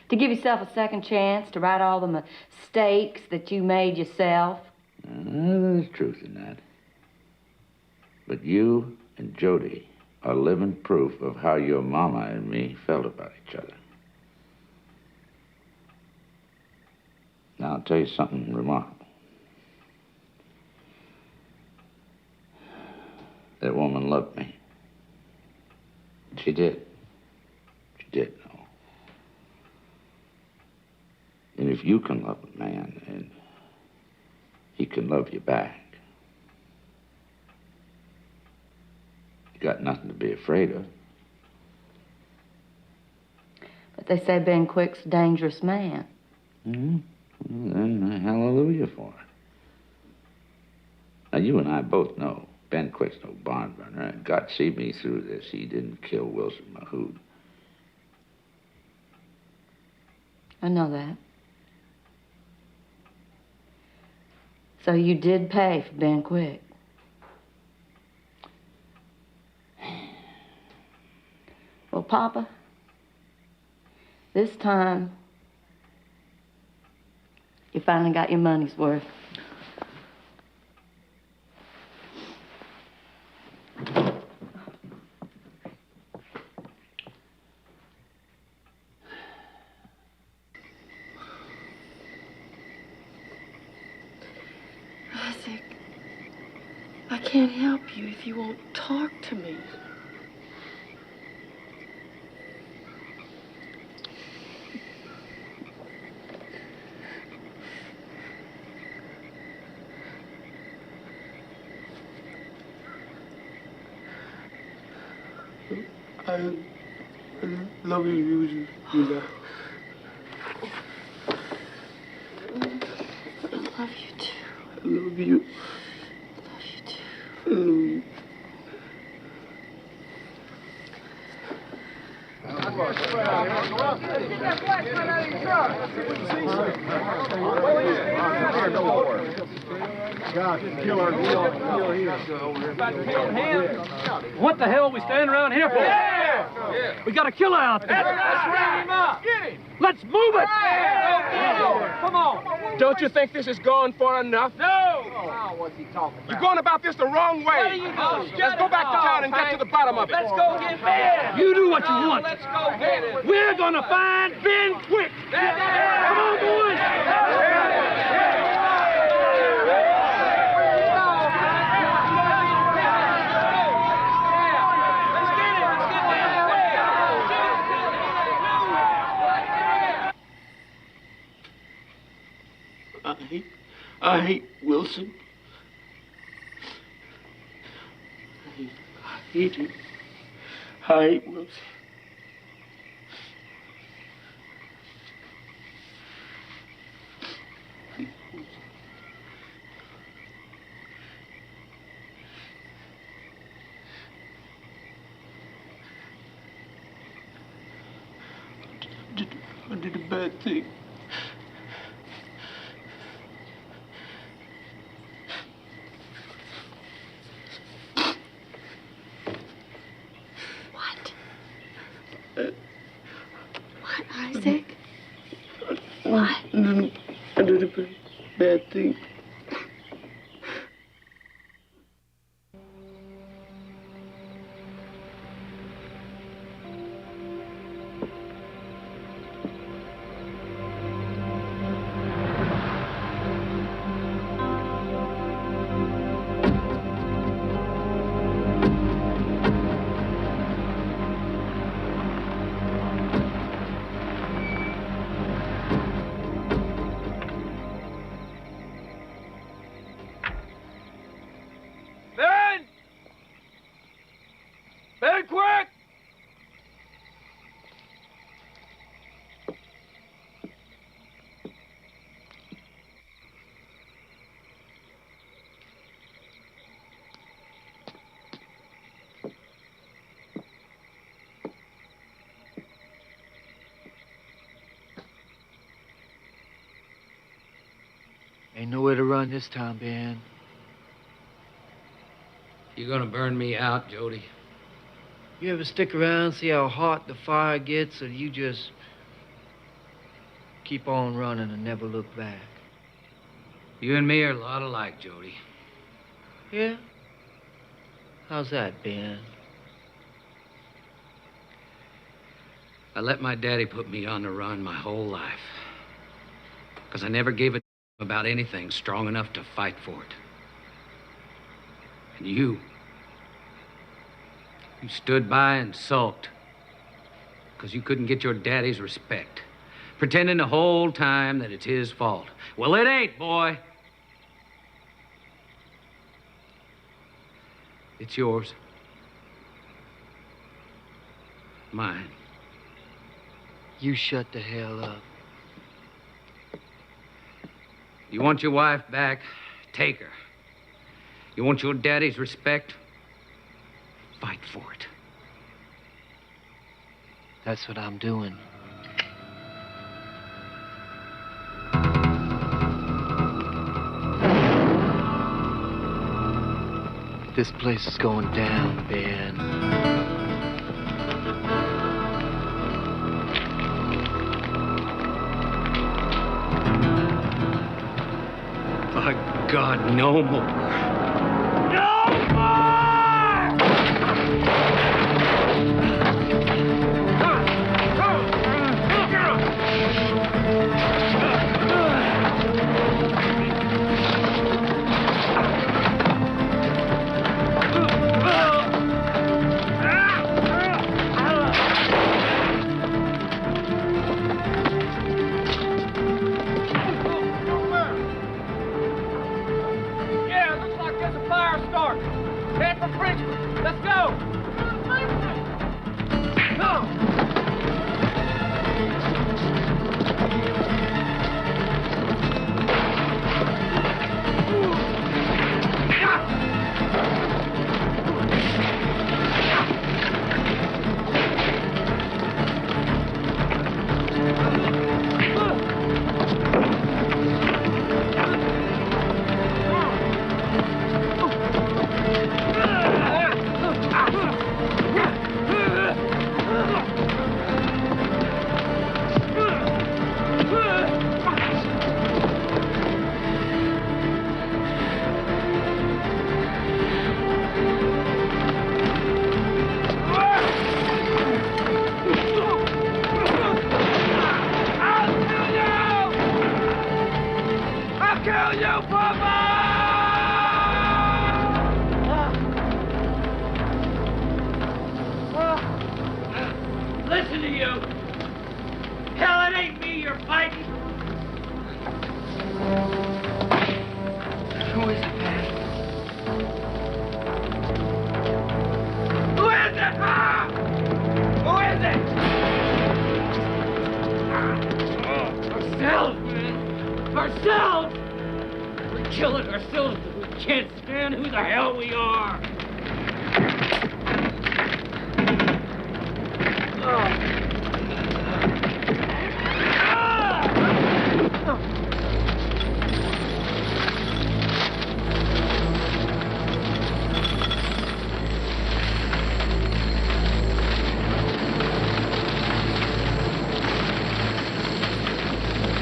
To give yourself a second chance, to right all the mistakes that you made yourself. There's truth in that. But you and Jody are living proof of how your mama and me felt about each other. Now, I'll tell you something remarkable. That woman loved me. She did. She did. And if you can love a man, and he can love you back, you got nothing to be afraid of. But they say Ben Quick's a dangerous man. Mm-hmm. Well, then, hallelujah for it. Now, you and I both know Ben Quick's no barn burner, and God see me through this. He didn't kill Wilson Mahood. I know that. So you did pay for Ben Quick. Well, Papa, this time, you finally got your money's worth. Isaac, I can't help you if you won't talk to me. I love you, Rita. I love you too. I love you. I love you too. I love you. What the hell are we standing around here for? Yeah! We got a killer out there. Let's round him up. Get him. Let's move it. Come on. Don't you think this is going far enough? No. Oh, what's he talking about? You're going about this the wrong way. What are you doing? Let's go back to town and get to the bottom of it. Let's go get Ben. You do what you want. Let's go get him. We're gonna find Ben Quick. Come on, boys. I hate Wilson. I hate him. I hate Wilson. I did a bad thing. What, Isaac? What? I did a bad thing. Ain't nowhere to run this time, Ben. You gonna burn me out, Jody? You ever stick around, see how hot the fire gets, or you just keep on running and never look back? You and me are a lot alike, Jody. Yeah? How's that, Ben? I let my daddy put me on the run my whole life. Because I never gave a about anything strong enough to fight for it. And you stood by and sulked. Because you couldn't get your daddy's respect. Pretending the whole time that it's his fault. Well, it ain't, boy. It's yours. Mine. You shut the hell up. You want your wife back? Take her. You want your daddy's respect? Fight for it. That's what I'm doing. This place is going down, Ben. By God, no more. No more! Let's go! Listen to you. Hell, it ain't me you're fighting. Who is it, man? Who is it? Ah! Who is it? Ourselves, man. Ourselves. We're killing ourselves because we can't stand who the hell we are.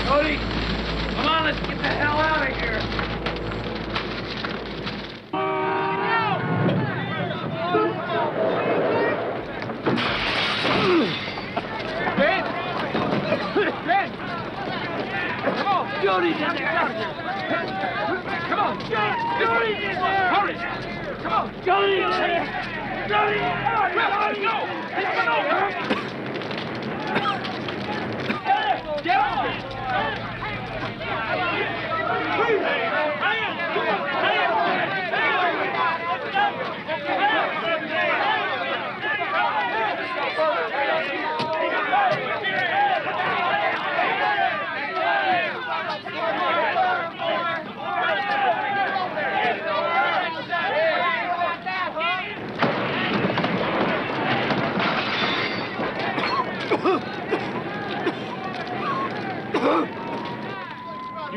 Cody, come on, let's get the hell out of here. Ben! Come on, Jody's in there! Come on, Jody's in there! Hurry! Come on, Jody's in there! Jody! Let's go! Let's go! Get on!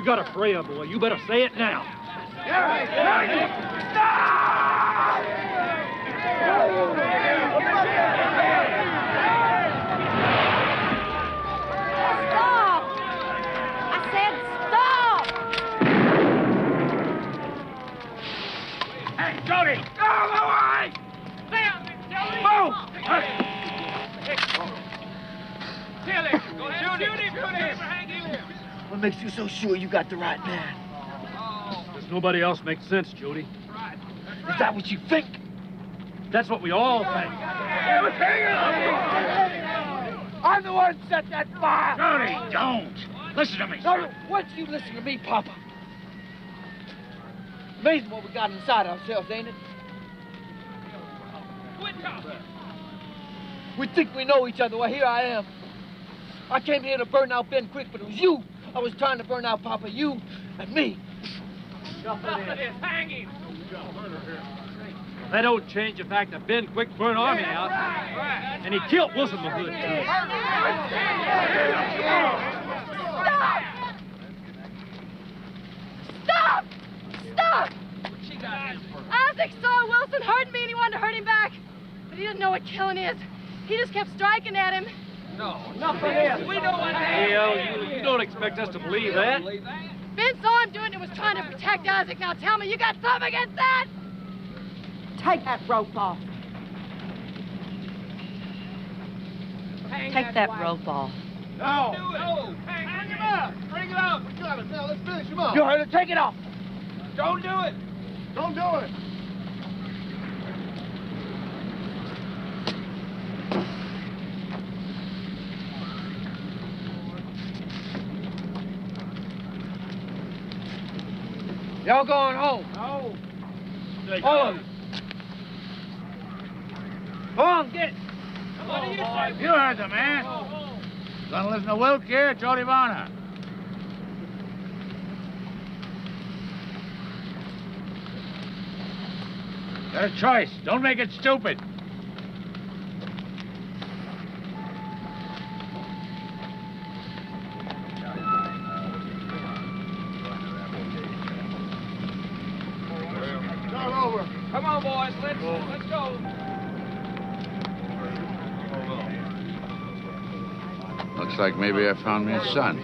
got a prayer, boy. You better say it now. Stop! I said stop! Hey, Jody! Go away! Move! What makes you so sure you got the right man? Does nobody else make sense, Jody? Is that what you think? That's what we all think. I'm the one who set that fire! Jody, don't! Listen to me, No, why don't you listen to me, Papa? Amazing what we got inside ourselves, ain't it? We think we know each other. Well, here I am. I came here to burn out Ben Quick, but it was you I was trying to burn out, Papa. You and me. Hang him! That don't change the fact that Ben Quick burned Army out. And he killed Wilson Mahood, too. Stop! Stop! Isaac saw Wilson hurting me and he wanted to hurt him back. But he didn't know what killing is. He just kept striking at him. No, enough of this. We know what you don't expect us to believe that. Ben saw him doing it and was trying to protect Isaac. Now tell me, you got something against that? Take that rope off. Take that rope off. No! Hang him up! Bring it up! We got it now. Let's finish him up. You heard it. Take it off. Don't do it! Don't do it! Y'all going home? No. All of you. Go on, get it. What do you say? You heard the man. Gonna listen to Wilk here, Jody Varner. Got a choice. Don't make it stupid. Come on, boys. Let's go. Looks like maybe I found me a son.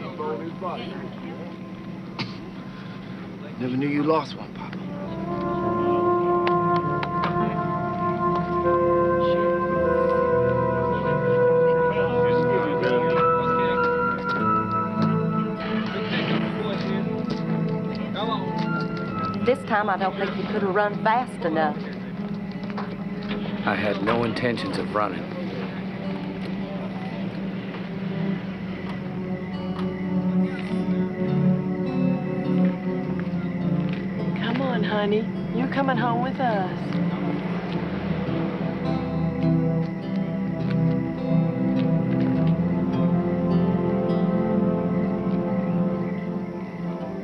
Never knew you lost one, Papa. This time I don't think you could have run fast enough. I had no intentions of running. Come on, honey. You're coming home with us.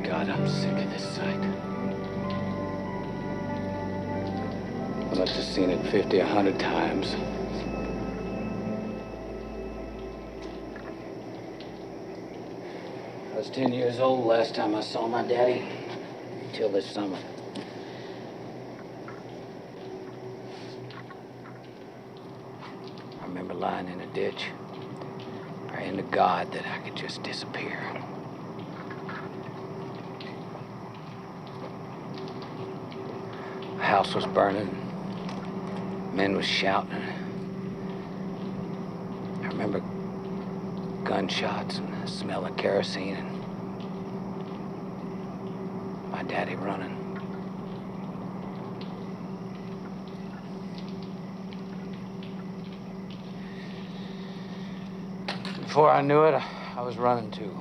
God, I'm sick of this sight. I must have seen it 50, 100 times. I was 10 years old last time I saw my daddy, until this summer. I remember lying in a ditch, praying to God that I could just disappear. The house was burning. Men was shouting. I remember gunshots and the smell of kerosene and my daddy running. Before I knew it, I was running too.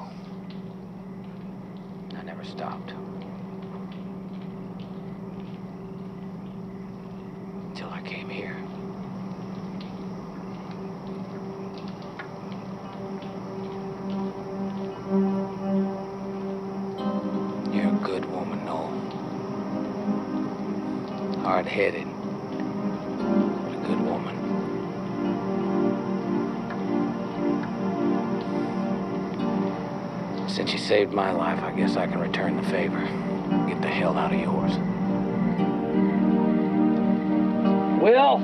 I never stopped. Until I came here. You're a good woman, Noel. Hard-headed, but a good woman. Since you saved my life, I guess I can return the favor. Get the hell out of yours. Will!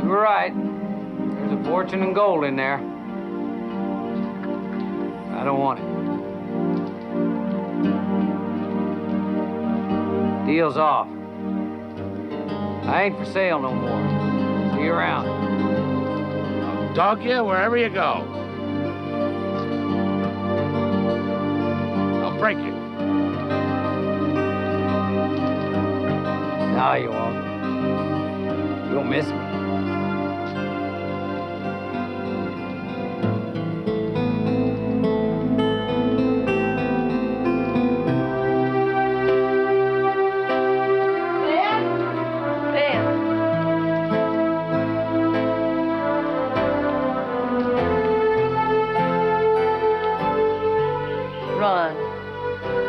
You were right. There's a fortune in gold in there. I don't want it. Deal's off. I ain't for sale no more. See you around. I'll dog you wherever you go. I'll break you. No, you won't. You'll miss me.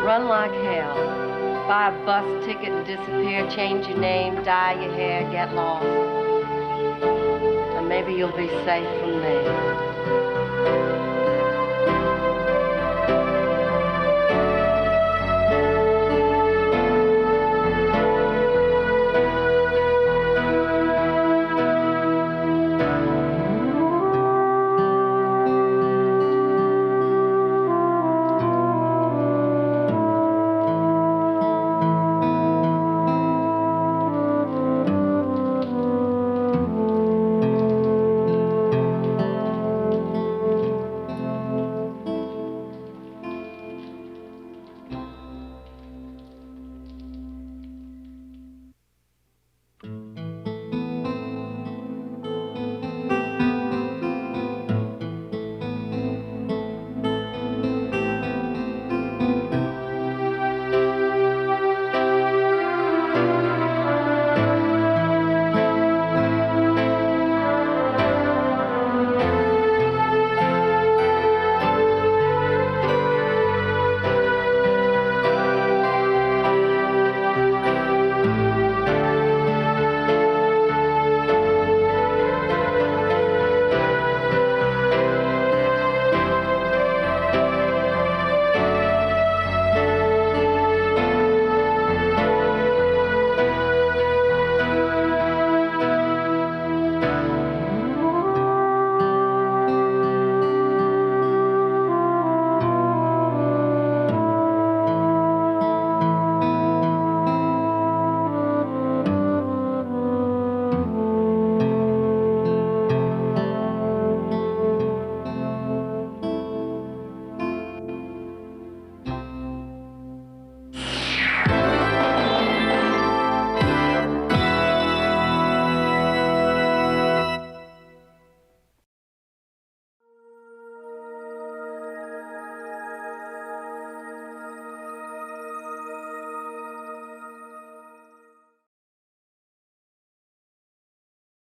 Run like hell. Buy a bus ticket and disappear, change your name, dye your hair, get lost. And maybe you'll be safe from me.